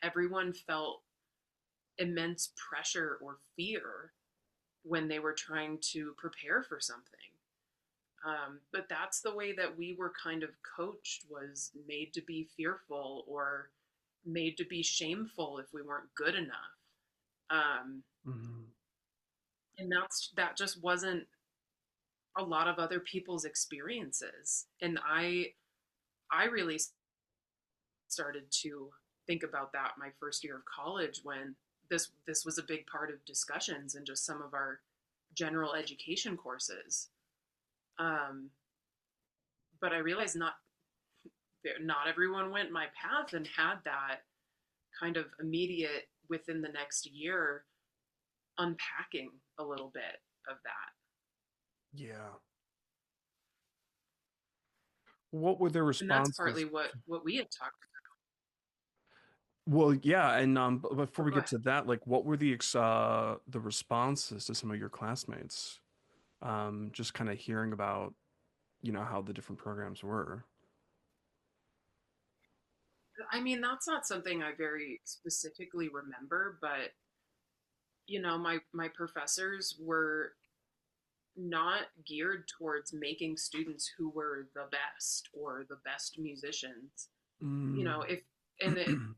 everyone felt immense pressure or fear when they were trying to prepare for something. But that's the way that we were kind of coached, was made to be fearful or made to be shameful if we weren't good enough. Um, Mhm. and that just wasn't a lot of other people's experiences. And I really started to think about that my first year of college when this was a big part of discussions and just some of our general education courses. Um, but I realized not everyone went my path and had that kind of immediate within the next year unpacking a little bit of that. Yeah. What were the And that's partly responses? what we had talked Well, yeah, and before about. we Go get ahead. to that, like, what were the responses to some of your classmates? Just kind of hearing about, how the different programs were. I mean, that's not something I very specifically remember, but my professors were not geared towards making students who were the best or the best musicians. Mm. If and the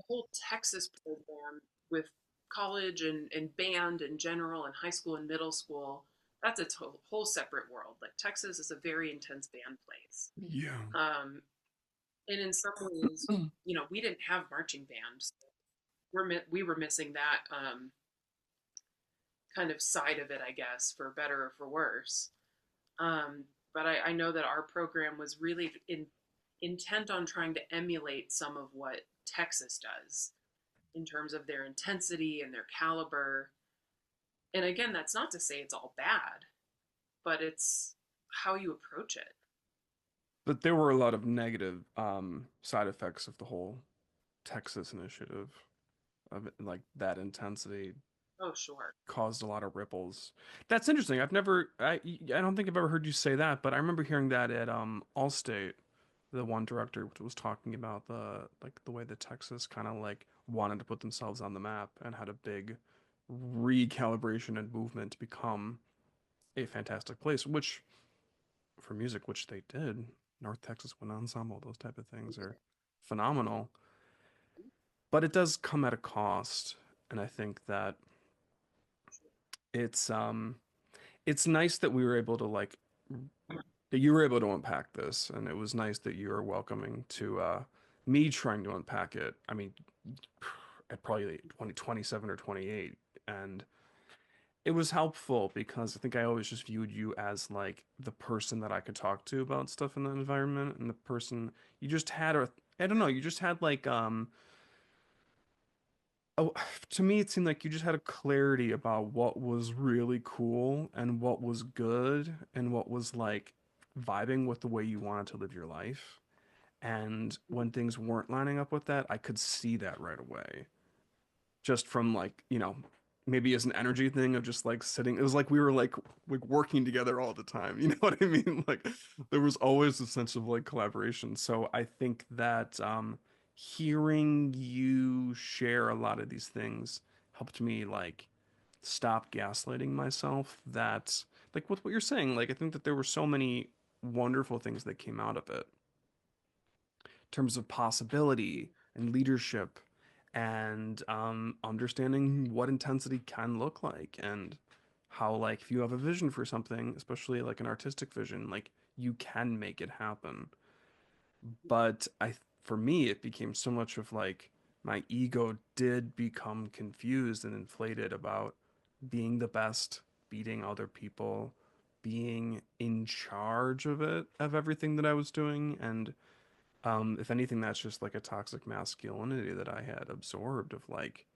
whole Texas program with college and band in general and high school and middle school, that's a whole separate world. Like Texas is a very intense band place. Yeah. Um, and in some ways, we didn't have marching bands. We were missing that kind of side of it, I guess, for better or for worse. But I know that our program was really intent on trying to emulate some of what Texas does in terms of their intensity and their caliber. And again, that's not to say it's all bad, but it's how you approach it. But there were a lot of negative side effects of the whole Texas initiative of it, like that intensity Oh, sure. caused a lot of ripples. That's interesting. I don't think I've ever heard you say that, but I remember hearing that at Allstate, the one director was talking about the way that Texas kind of like wanted to put themselves on the map and had a big recalibration and movement to become a fantastic place, which for music, which they did. North Texas Wind Ensemble, those type of things are phenomenal. But it does come at a cost, and I think that it's um it's nice that we were able to like that you were able to unpack this, and it was nice that you were welcoming to me trying to unpack it. I mean, at probably 27 or 28, and it was helpful because I think I always just viewed you as like the person that I could talk to about stuff in the environment, and the person you just had a I don't know, you just had like oh, to me it seemed like you just had a clarity about what was really cool and what was good and what was like vibing with the way you wanted to live your life. And when things weren't lining up with that, I could see that right away. Just from like, maybe as an energy thing of just like sitting, it was like we were like working together all the time. You know what I mean? Like there was always a sense of like collaboration. So I think that hearing you share a lot of these things helped me like stop gaslighting myself that like with what you're saying, like I think that there were so many wonderful things that came out of it terms of possibility and leadership and understanding what intensity can look like and how like if you have a vision for something, especially like an artistic vision, like you can make it happen. But for me, it became so much of like my ego did become confused and inflated about being the best, beating other people, being in charge of it, of everything that I was doing, and if anything, that's just like a toxic masculinity that I had absorbed of like,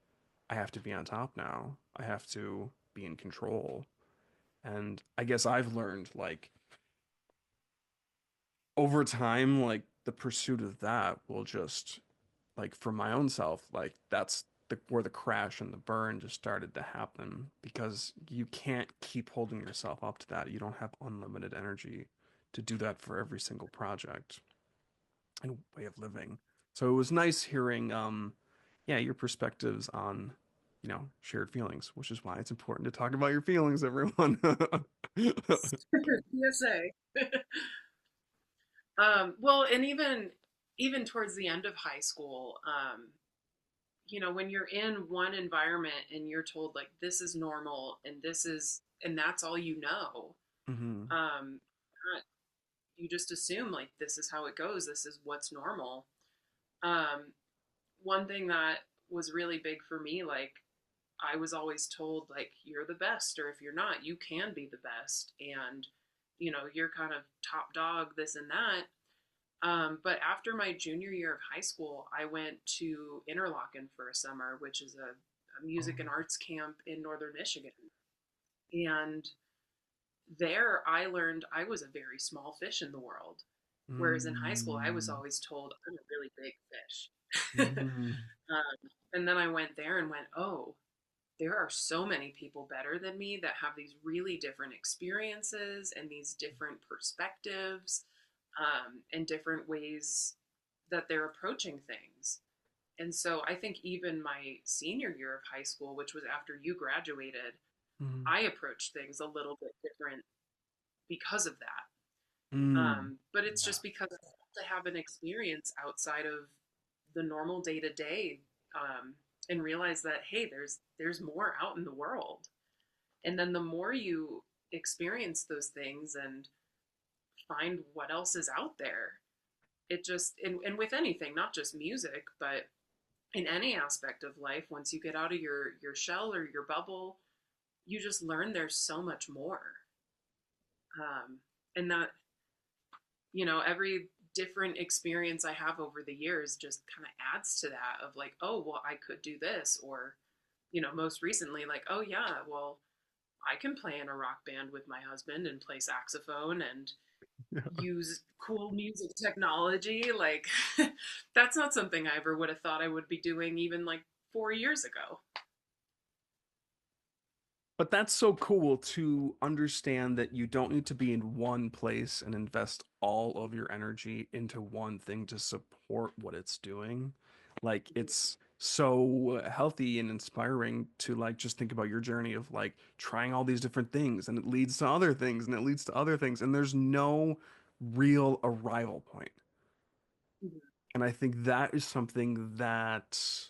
I have to be on top now. I have to be in control. And I guess I've learned like over time, like the pursuit of that will just like for my own self, like that's where the crash and the burn just started to happen because you can't keep holding yourself up to that. You don't have unlimited energy to do that for every single project and way of living. So it was nice hearing, yeah, your perspectives on, shared feelings, which is why it's important to talk about your feelings, everyone. PSA. Well, and even towards the end of high school, when you're in one environment and you're told like this is normal and that's all you know, Hmm. um, you just assume like this is how it goes. This is what's normal. Um, One thing that was really big for me, like I was always told like you're the best, or if you're not, you can be the best, and you're kind of top dog, this and that. But after my junior year of high school, I went to Interlochen for a summer, which is a Oh, music and arts camp in northern Michigan. And there I learned I was a very small fish in the world. Whereas in high school, I was Mm. always told I'm a really big fish. Mm. And then I went there and went, oh, there are so many people better than me that have these really different experiences and these different perspectives, and different ways that they're approaching things. And so I think even my senior year of high school, which was after you graduated, Mm. I approached things a little bit different because of that. Mm. But it's Yeah. just because to have an experience outside of the normal day to day, and realize that hey, there's more out in the world. And then the more you experience those things and find what else is out there, it just and with anything, not just music, but in any aspect of life, once you get out of your shell or your bubble, you just learn there's so much more. And that, every different experience I have over the years just kind of adds to that of like, oh, well, I could do this. Or, most recently, like, oh, yeah, well, I can play in a rock band with my husband and play saxophone and use cool music technology. Like, that's not something I ever would have thought I would be doing even like 4 years ago. But that's so cool to understand that you don't need to be in one place and invest all of your energy into one thing to support what it's doing. Like it's so healthy and inspiring to like just think about your journey of like trying all these different things and it leads to other things and it leads to other things and there's no real arrival point. Mhm. And I think that is something that,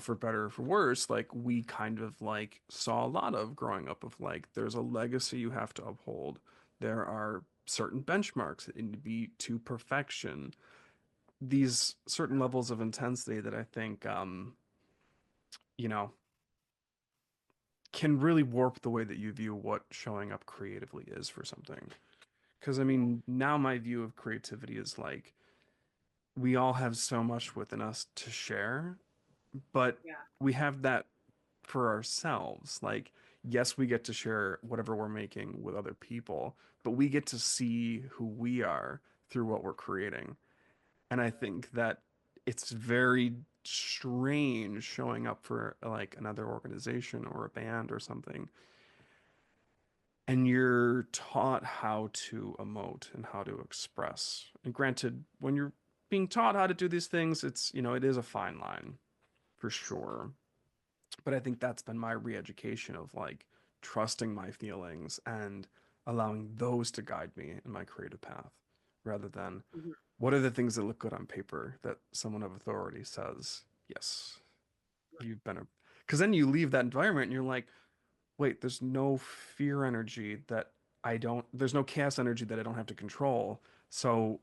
for better or for worse, like we kind of like saw a lot of growing up of like there's a legacy you have to uphold. There are certain benchmarks that need to be to perfection. These certain levels of intensity that I think you know, can really warp the way that you view what showing up creatively is for something. Because I mean, now my view of creativity is like we all have so much within us to share, but Yeah. we have that for ourselves. Like, yes, we get to share whatever we're making with other people, but we get to see who we are through what we're creating. And I think that it's very strange showing up for like another organization or a band or something, and you're taught how to emote and how to express. And granted, when you're being taught how to do these things, it is a fine line for sure. But I think that's been my re-education of like trusting my feelings and allowing those to guide me in my creative path rather than Mhm. what are the things that look good on paper that someone of authority says, yes, you've been a, because then you leave that environment and you're like, wait, there's no fear energy that there's no chaos energy that I don't have to control. So,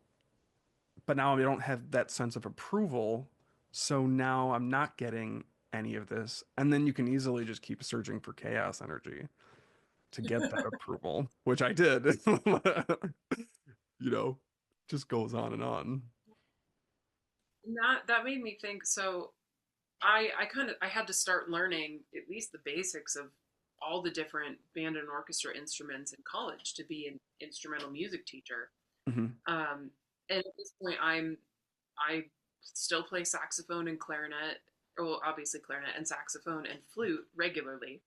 but now I don't have that sense of approval. So now I'm not getting any of this. And then you can easily just keep searching for chaos energy to get that approval, which I did. you know, just goes on and on. That made me think. So I had to start learning at least the basics of all the different band and orchestra instruments in college to be an instrumental music teacher. Hmm. Um, and at this point, I still play saxophone and clarinet, well, obviously clarinet and saxophone and flute regularly.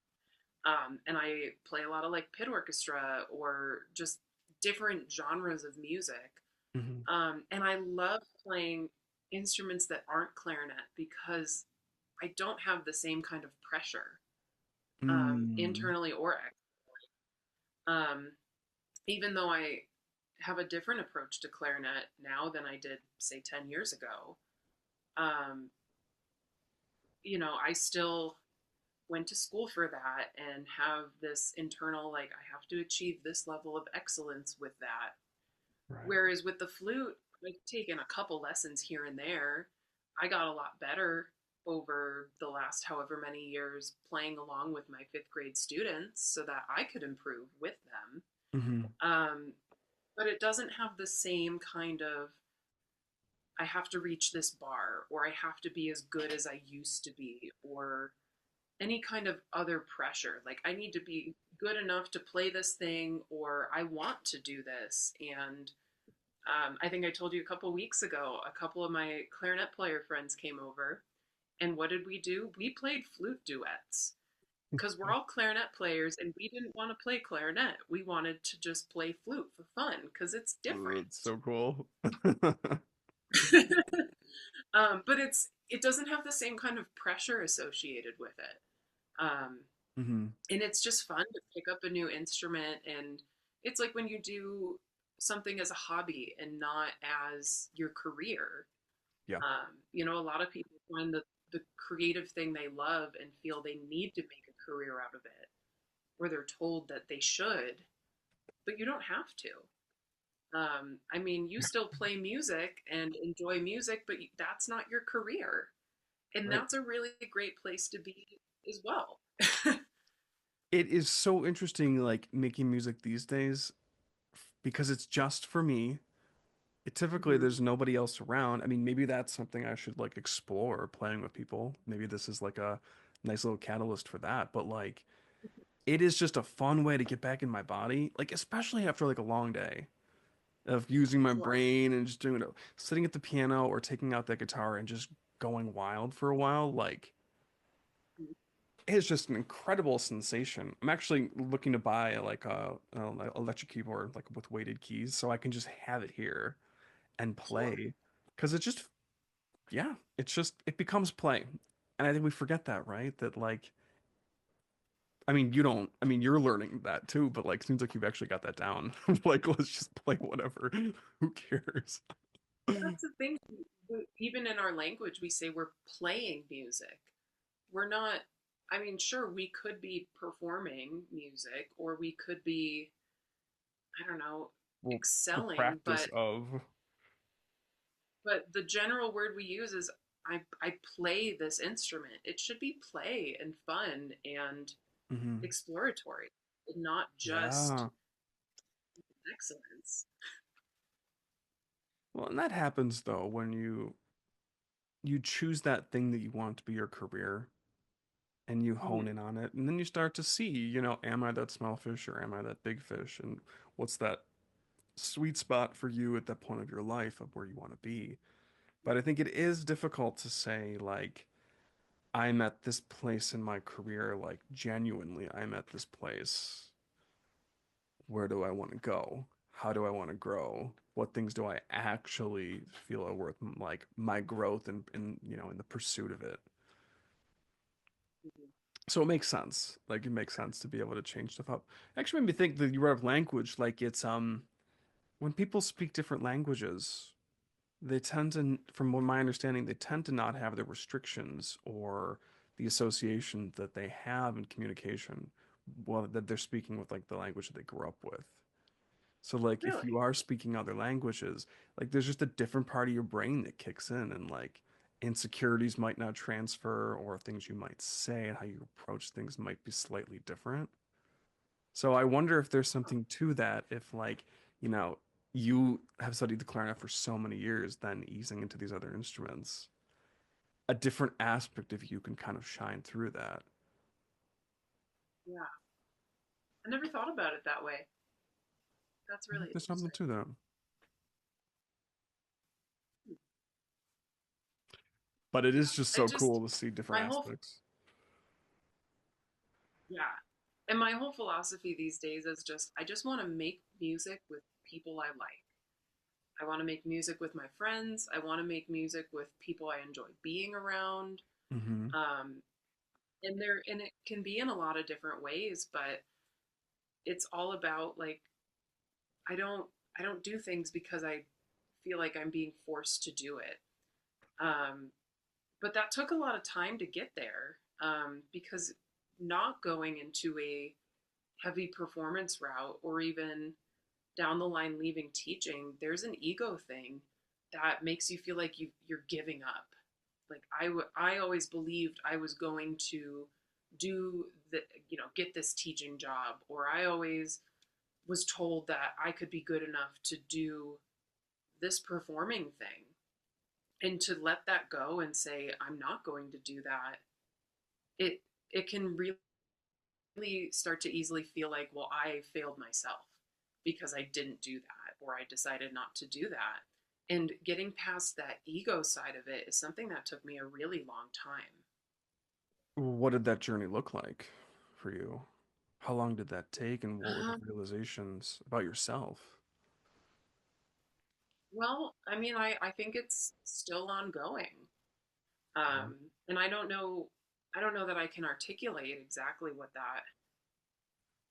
And I play a lot of like pit orchestra or just different genres of music. Hmm. And I love playing instruments that aren't clarinet because I don't have the same kind of pressure, Mm. internally or externally. Even though I have a different approach to clarinet now than I did, say, 10 years ago, um, I still went to school for that and have this internal, like, I have to achieve this level of excellence with that. Right. Whereas with the flute, I've taken a couple lessons here and there. I got a lot better over the last however many years playing along with my fifth grade students so that I could improve with them. Hmm. Um, but it doesn't have the same kind of I have to reach this bar or I have to be as good as I used to be or any kind of other pressure. Like I need to be good enough to play this thing or I want to do this. And I think I told you a couple weeks ago, a couple of my clarinet player friends came over, and what did we do? We played flute duets because we're all clarinet players and we didn't want to play clarinet. We wanted to just play flute for fun because it's Oh, that's different. so cool. But it doesn't have the same kind of pressure associated with it. Um, Hmm. and it's just fun to pick up a new instrument, and it's like when you do something as a hobby and not as your career. Yeah. A lot of people find the creative thing they love and feel they need to make a career out of it, or they're told that they should, but you don't have to. I mean, you still play music and enjoy music, but that's not your career. And Right. that's a really great place to be as well. It is so interesting, like making music these days, because it's just for me. Typically, Hmm. there's nobody else around. I mean, maybe that's something I should like explore playing with people. Maybe this is like a nice little catalyst for that. But like, it is just a fun way to get back in my body, like especially after like a long day of using my Sure. brain and just doing it, sitting at the piano or taking out that guitar and just going wild for a while. Like, it's just an incredible sensation. I'm actually looking to buy like an electric keyboard like with weighted keys so I can just have it here and Sure. play because it just yeah, it becomes play. And I think we forget that, right? That like I mean, you don't I mean, you're learning that too, but like seems like you've actually got that down. Like let's just play whatever. Who cares? That's the thing. Even in our language, we say we're playing music. We're not, I mean, sure, we could be performing music or we could be, I don't know, Well, the excelling, practice of but the general word we use is I play this instrument. It should be play and fun and Mhm. exploratory, not just Yeah. excellence. Well, and that happens though when you choose that thing that you want to be your career and you hone Mhm. in on it and then you start to see, am I that small fish or am I that big fish and what's that sweet spot for you at that point of your life of where you want to be. But I think it is difficult to say like I'm at this place in my career like genuinely I'm at this place. Where do I want to go? How do I want to grow? What things do I actually feel are worth like my growth in the pursuit of it? Mhm. So it makes sense. Like it makes sense to be able to change stuff up. Actually made me think that you brought up language, like it's when people speak different languages, they tend to, from what my understanding, they tend to not have the restrictions or the association that they have in communication, well, that they're speaking with like the language that they grew up with. So like if you Really? are speaking other languages, like there's just a different part of your brain that kicks in and like insecurities might not transfer or things you might say and how you approach things might be slightly different. So I wonder if there's something to that if like, you know, you have studied the clarinet for so many years, then easing into these other instruments, a different aspect of you can kind of shine through that. Yeah. I never thought about it that way. That's I think really there's something interesting. to that. But it is just I so just, cool to see different my whole, aspects. yeah. And my whole philosophy these days is just, I just want to make music with people I like. I want to make music with my friends. I want to make music with people I enjoy being around. Hmm. Um, and it can be in a lot of different ways, but it's all about like I don't I don't do things because I feel like I'm being forced to do it. Um, but that took a lot of time to get there because not going into a heavy performance route or even down the line leaving teaching, there's an ego thing that makes you feel like you're giving up. Like I always believed I was going to do the get this teaching job, or I always was told that I could be good enough to do this performing thing. And to let that go and say I'm not going to do that, it it can really start to easily feel like, well, I failed myself because I didn't do that. or I decided not to do that. And getting past that ego side of it is something that took me a really long time. What did that journey look like for you? How long did that take, and what were the Um, realizations about yourself? well, I mean, I think it's still ongoing. Yeah. And I don't know that I can articulate exactly what that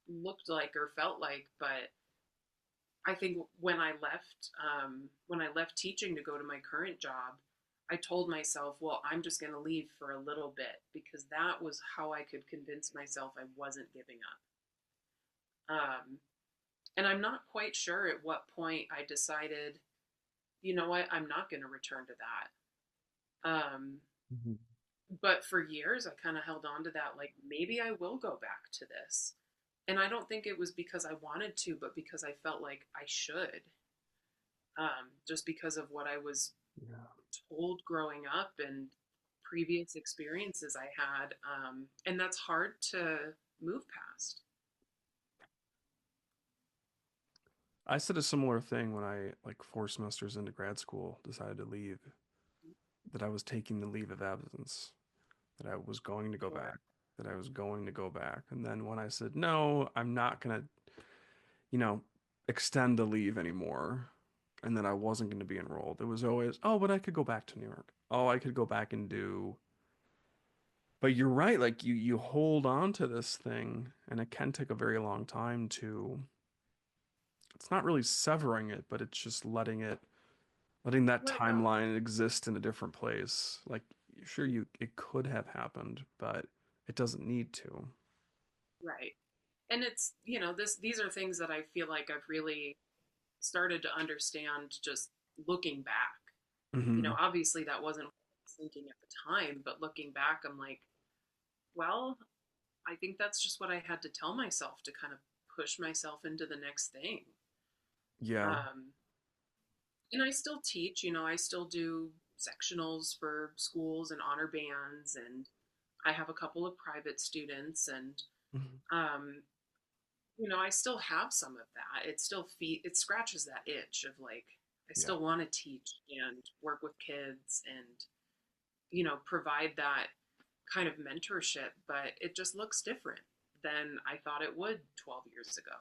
looked like or felt like, but I think when I left teaching to go to my current job, I told myself, well, I'm just going to leave for a little bit because that was how I could convince myself I wasn't giving up. And I'm not quite sure at what point I decided, you know what, I'm not going to return to that. Mhm. But for years, I kind of held on to that, like maybe I will go back to this. And I don't think it was because I wanted to, but because I felt like I should, just because of what I was Yeah. told growing up and previous experiences I had. And that's hard to move past. I said a similar thing when I, like 4 semesters into grad school, decided to leave, that I was taking the leave of absence, that I was going to go Sure. back, that I was going to go back. And then when I said, no, I'm not going to, you know, extend the leave anymore, and that I wasn't going to be enrolled, it was always, oh, but I could go back to New York. Oh, I could go back and do. But you're right, like you hold on to this thing, and it can take a very long time to. It's not really severing it, but it's just letting that Let it go. timeline exist in a different place. Like, sure, you it could have happened, but it doesn't need to. Right. And it's, you know, these are things that I feel like I've really started to understand just looking back. You know, Hmm. obviously that wasn't what I was thinking at the time, but looking back, I'm like, well, I think that's just what I had to tell myself to kind of push myself into the next thing. Yeah, Um, and I still teach, you know, I still do sectionals for schools and honor bands, and I have a couple of private students, and mhm. um, you know, I still have some of that. It scratches that itch of like I Yeah. still want to teach and work with kids and you know provide that kind of mentorship, but it just looks different than I thought it would 12 years ago.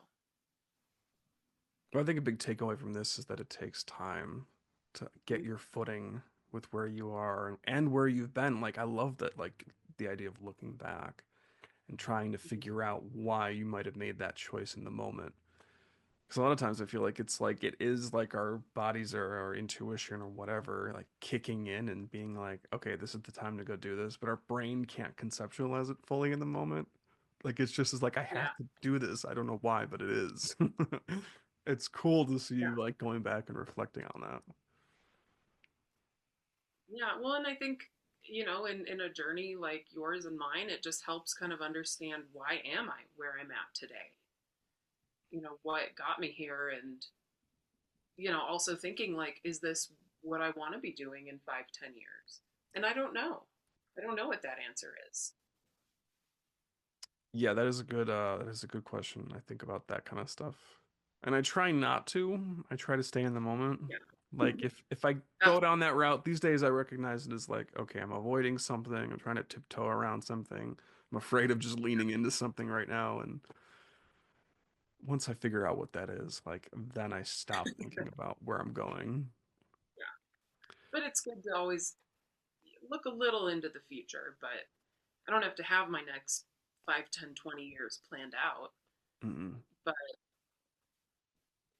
But I think a big takeaway from this is that it takes time to get Mhm. your footing with where you are and where you've been. Like, I love that, like the idea of looking back and trying to figure out why you might have made that choice in the moment. Because a lot of times I feel like it is like our bodies or our intuition or whatever, like kicking in and being like, okay, this is the time to go do this. But our brain can't conceptualize it fully in the moment. Like it's just as like, I Yeah, have to do this. I don't know why, but it is. It's cool to see you yeah, like going back and reflecting on that. yeah. Well, and I think you know, in a journey like yours and mine, it just helps kind of understand why am I where I'm at today. You know, what got me here, and you know, also thinking like, is this what I want to be doing in 5, 10 years? And I don't know. I don't know what that answer is. Yeah, that is a good question. I think about that kind of stuff. And I try not to. I try to stay in the moment. Yeah. Like if I Oh, go down that route, these days I recognize it as like, okay, I'm avoiding something. I'm trying to tiptoe around something. I'm afraid of just leaning into something right now. And once I figure out what that is, like then I stop thinking about where I'm going. yeah. But it's good to always look a little into the future, but I don't have to have my next 5, 10, 20 years planned out. Mm-mm. But,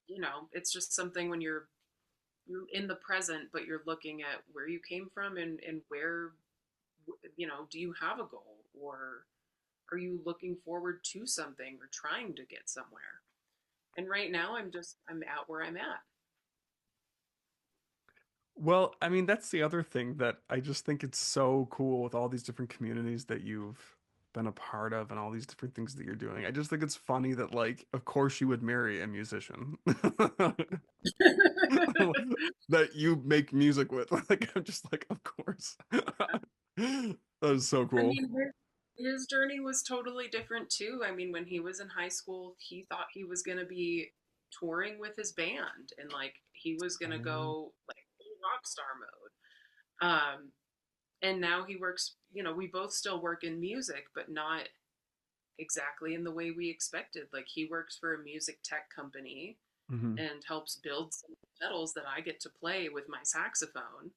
you know, it's just something when you're in the present, but you're looking at where you came from and where, you know, do you have a goal or are you looking forward to something or trying to get somewhere? And right now I'm at where I'm at. Well, I mean, that's the other thing that I just think it's so cool with all these different communities that you've been a part of and all these different things that you're doing. I just think it's funny that, like, of course you would marry a musician that you make music with. Like, I'm just like, of course. That is so I cool. mean, his journey was totally different too. I mean, when he was in high school, he thought he was going to be touring with his band, and like he was gonna Um, go like full rock star mode. And now he works, we both still work in music, but not exactly in the way we expected. Like he works for a music tech company mhm. and helps build some pedals that I get to play with my saxophone,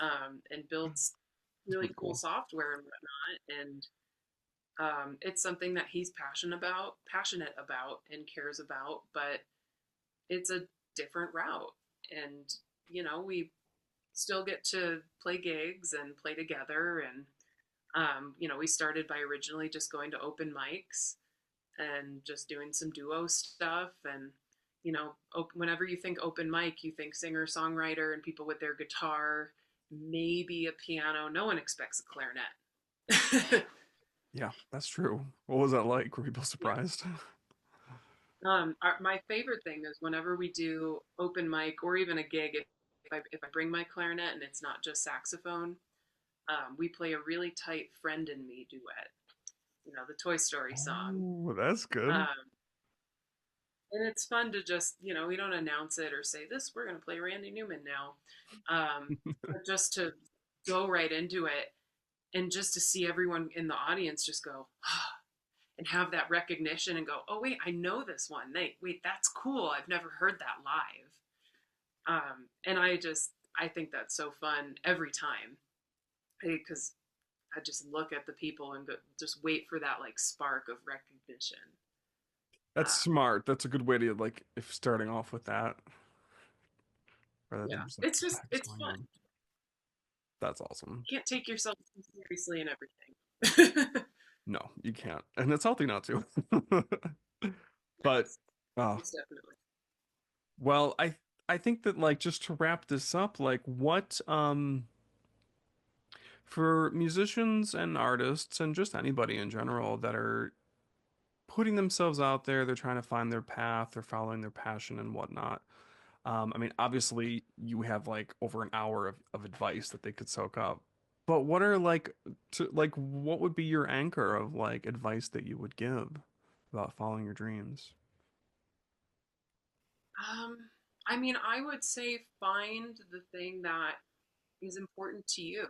and builds That's really pretty cool cool. software and whatnot. And it's something that he's passionate about, and cares about. But it's a different route, and we still get to play gigs and play together. And we started by originally just going to open mics and just doing some duo stuff. And whenever you think open mic, you think singer songwriter and people with their guitar, maybe a piano. No one expects a clarinet. Yeah, that's true. What was that like? Were people Yeah. surprised? My favorite thing is whenever we do open mic or even a gig, if I bring my clarinet and it's not just saxophone, we play a really tight "Friend and Me" duet. The Toy Story song. Oh, that's good. Um, and it's fun to just, we don't announce it or say this. We're going to play Randy Newman now, but just to go right into it, and just to see everyone in the audience just go and have that recognition and go, oh wait, I know this one. Wait, that's cool. I've never heard that live. And I think that's so fun every time, because I just look at the people and go, just wait for that like spark of recognition. That's Um, smart. That's a good way to like if starting off with that rather than yeah, just like what the heck's it's going fun. on. That's awesome. You can't take yourself too seriously in everything. No, you can't. And it's healthy not to. But Yes, oh, most definitely. well, I think that like just to wrap this up, like what for musicians and artists and just anybody in general that are putting themselves out there, they're trying to find their path, they're following their passion and whatnot. I mean, obviously, you have like over an hour of advice that they could soak up. But what are like what would be your anchor of like advice that you would give about following your dreams? Um, I mean, I would say find the thing that is important to you.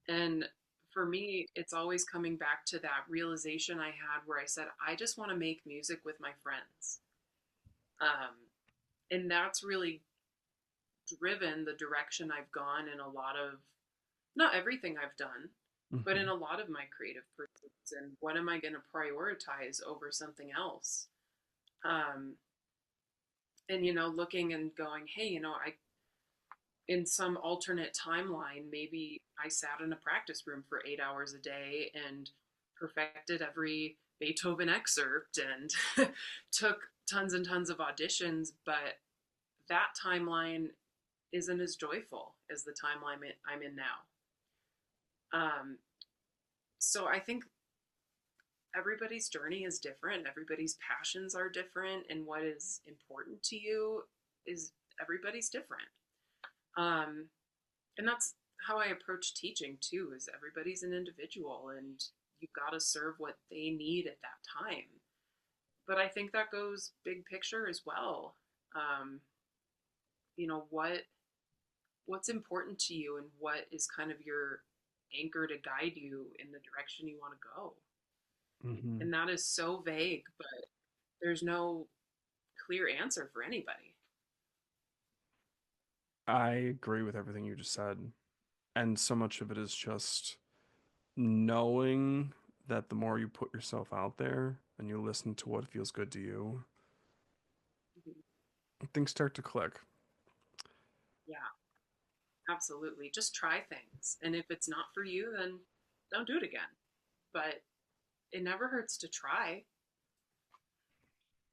And for me, it's always coming back to that realization I had where I said, I just want to make music with my friends. And that's really driven the direction I've gone in a lot of, not everything I've done, but in Hmm. a lot of my creative pursuits. And what am I going to prioritize over something else? Um, and looking and going, hey, I in some alternate timeline, maybe I sat in a practice room for 8 hours a day and perfected every Beethoven excerpt and took tons and tons of auditions, but that timeline isn't as joyful as the timeline I'm in now. Um, so I think everybody's journey is different, everybody's passions are different, and what is important to you is everybody's different. Um, and that's how I approach teaching too, is everybody's an individual and you've got to serve what they need at that time. But I think that goes big picture as well. Um, you know what what's important to you, and what is kind of your anchor to guide you in the direction you want to go. Hmm. And that is so vague, but there's no clear answer for anybody. I agree with everything you just said. And so much of it is just knowing that the more you put yourself out there and you listen to what feels good to you, Mhm. things start to click. Yeah, absolutely. Just try things. And if it's not for you, then don't do it again. But it never hurts to try.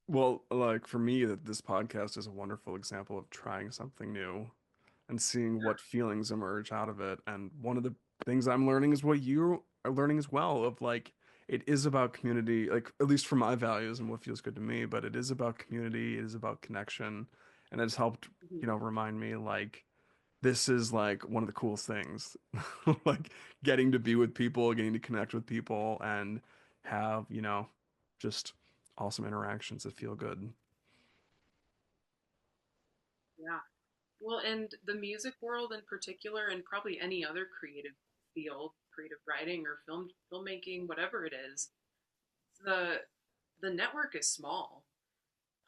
Well, like for me, that this podcast is a wonderful example of trying something new and seeing Yeah. what feelings emerge out of it. And one of the things I'm learning is what you are learning as well of like it is about community, like at least for my values and what feels good to me, but it is about community, it is about connection. And it's helped, Mhm. remind me like this is like one of the coolest things. Like getting to be with people, getting to connect with people and have, just awesome interactions that feel good. Yeah. Well, and the music world in particular, and probably any other creative field, creative writing or filmmaking, whatever it is, the the network is small.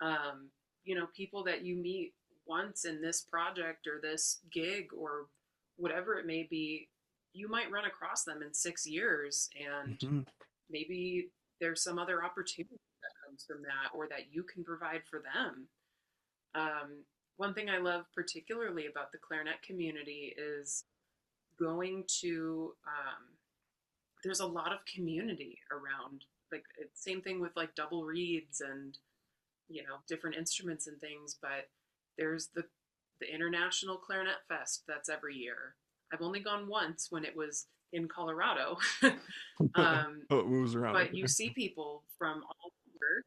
Um, People that you meet once in this project or this gig or whatever it may be, you might run across them in 6 years, and Hmm. maybe there's some other opportunity that comes from that or that you can provide for them. One thing I love particularly about the clarinet community is going to, there's a lot of community around. Like, same thing with like double reeds and, different instruments and things, but there's the International Clarinet Fest that's every year. I've only gone once when it was in Colorado. um, Oh, it moves around. but you Okay. see people from all over.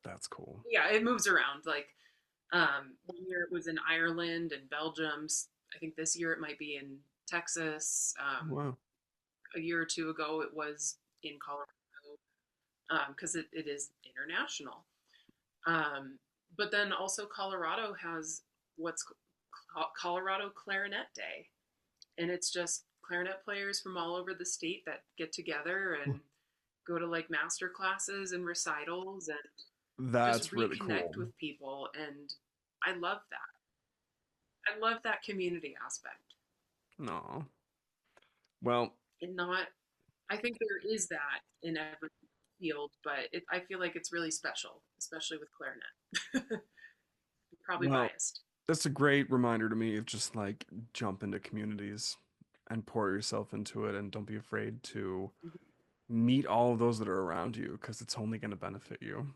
That's cool. Yeah, it moves around. Like, 1 year it was in Ireland and Belgium. I think this year it might be in Texas. Wow. A year or two ago it was in Colorado, because it is international. Um, but then also Colorado has what's Colorado Clarinet Day, and it's just clarinet players from all over the state that get together and go to like master classes and recitals and just That's really cool. reconnect with people. And I love that. I love that community aspect. No. Well, And not, I think there is that in every field, but I feel like it's really special, especially with clarinet. Probably well, biased. that's a great reminder to me of just like jump into communities and pour yourself into it and don't be afraid to Mhm. meet all of those that are around you because it's only going to benefit you.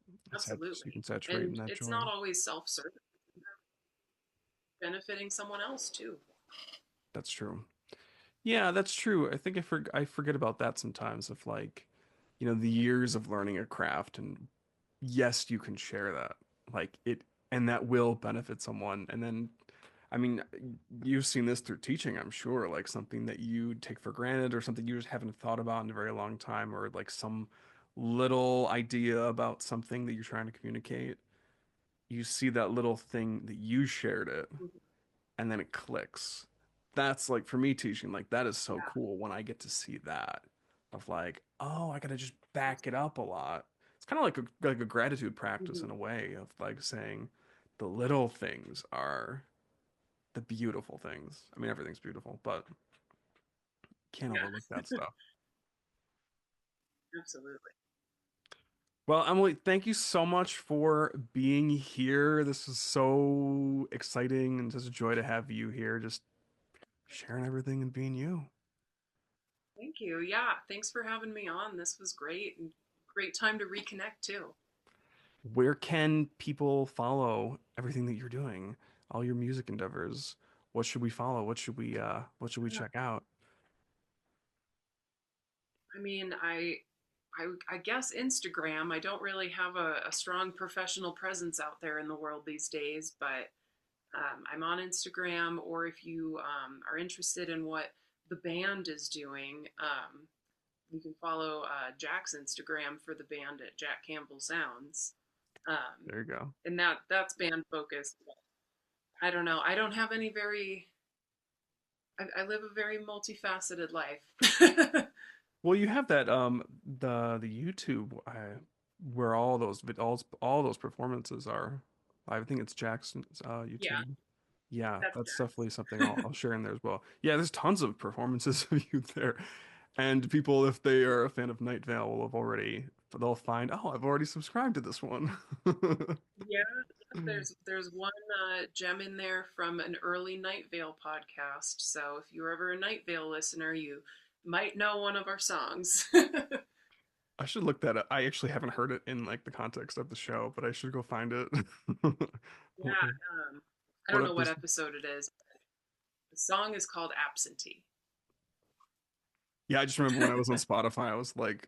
So you Absolutely. can saturate in And that it's joy. not always self-serving, benefiting someone else too. That's true. Yeah, that's true. I think I forget about that sometimes of like, the years of learning a craft and yes, you can share that. Like it and that will benefit someone. And then I mean, you've seen this through teaching, I'm sure, like something that you take for granted or something you just haven't thought about in a very long time or like some little idea about something that you're trying to communicate. You see that little thing that you shared it Mhm. and then it clicks. That's like for me teaching, like that is so Yeah, cool when I get to see that of like, oh, I gotta just back it up a lot. It's kind of like a gratitude practice mhm. in a way of like saying the little things are the beautiful things. I mean, everything's beautiful, but can't Yeah, overlook that stuff. absolutely. Well, Emily, thank you so much for being here. This is so exciting and just a joy to have you here, just sharing everything and being you. Thank you. Yeah, thanks for having me on. This was great and great time to reconnect too. Where can people follow everything that you're doing, all your music endeavors? What should we follow? What should we Yeah. check out? I mean, I guess Instagram. I don't really have a strong professional presence out there in the world these days, but I'm on Instagram. Or if you are interested in what the band is doing, you can follow Jack's Instagram for the band at Jack Campbell Sounds. Um, There you go. and that's band focused. I don't know. I don't have any very. I live a very multifaceted life. Well, you have that the YouTube where all those performances are. I think it's Jackson's Yeah, YouTube. Yeah, that's that's definitely something Jack's. I'll share in there as well. Yeah, there's tons of performances of you there. And people, if they are a fan of Night Vale, they'll find, oh, I've already subscribed to this one. Yeah, there's one gem in there from an early Night Vale podcast. So if you're ever a Night Vale listener, you might know one of our songs. I should look that up. I actually haven't heard it in like the context of the show, but I should go find it. Yeah, I What don't know what episode? episode it is. The song is called Absentee. Yeah, I just remember when I was on Spotify, I was like,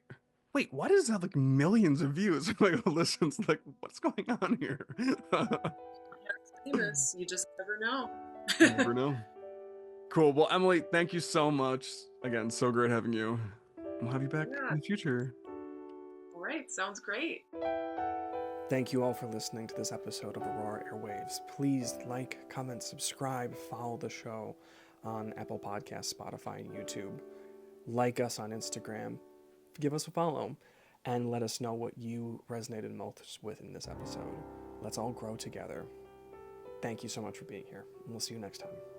wait, why does it have like millions of views? Like listens, like what's going on here? That's famous. You just never know. You never know. Cool. Well, Emily, thank you so much. Again, so great having you. We'll have you back Yeah. in the future. All right. Sounds great. Thank you all for listening to this episode of Aurora Airwaves. Please like, comment, subscribe, follow the show on Apple Podcasts, Spotify, and YouTube. Like us on Instagram, give us a follow, and let us know what you resonated most with in this episode. Let's all grow together. Thank you so much for being here, and we'll see you next time.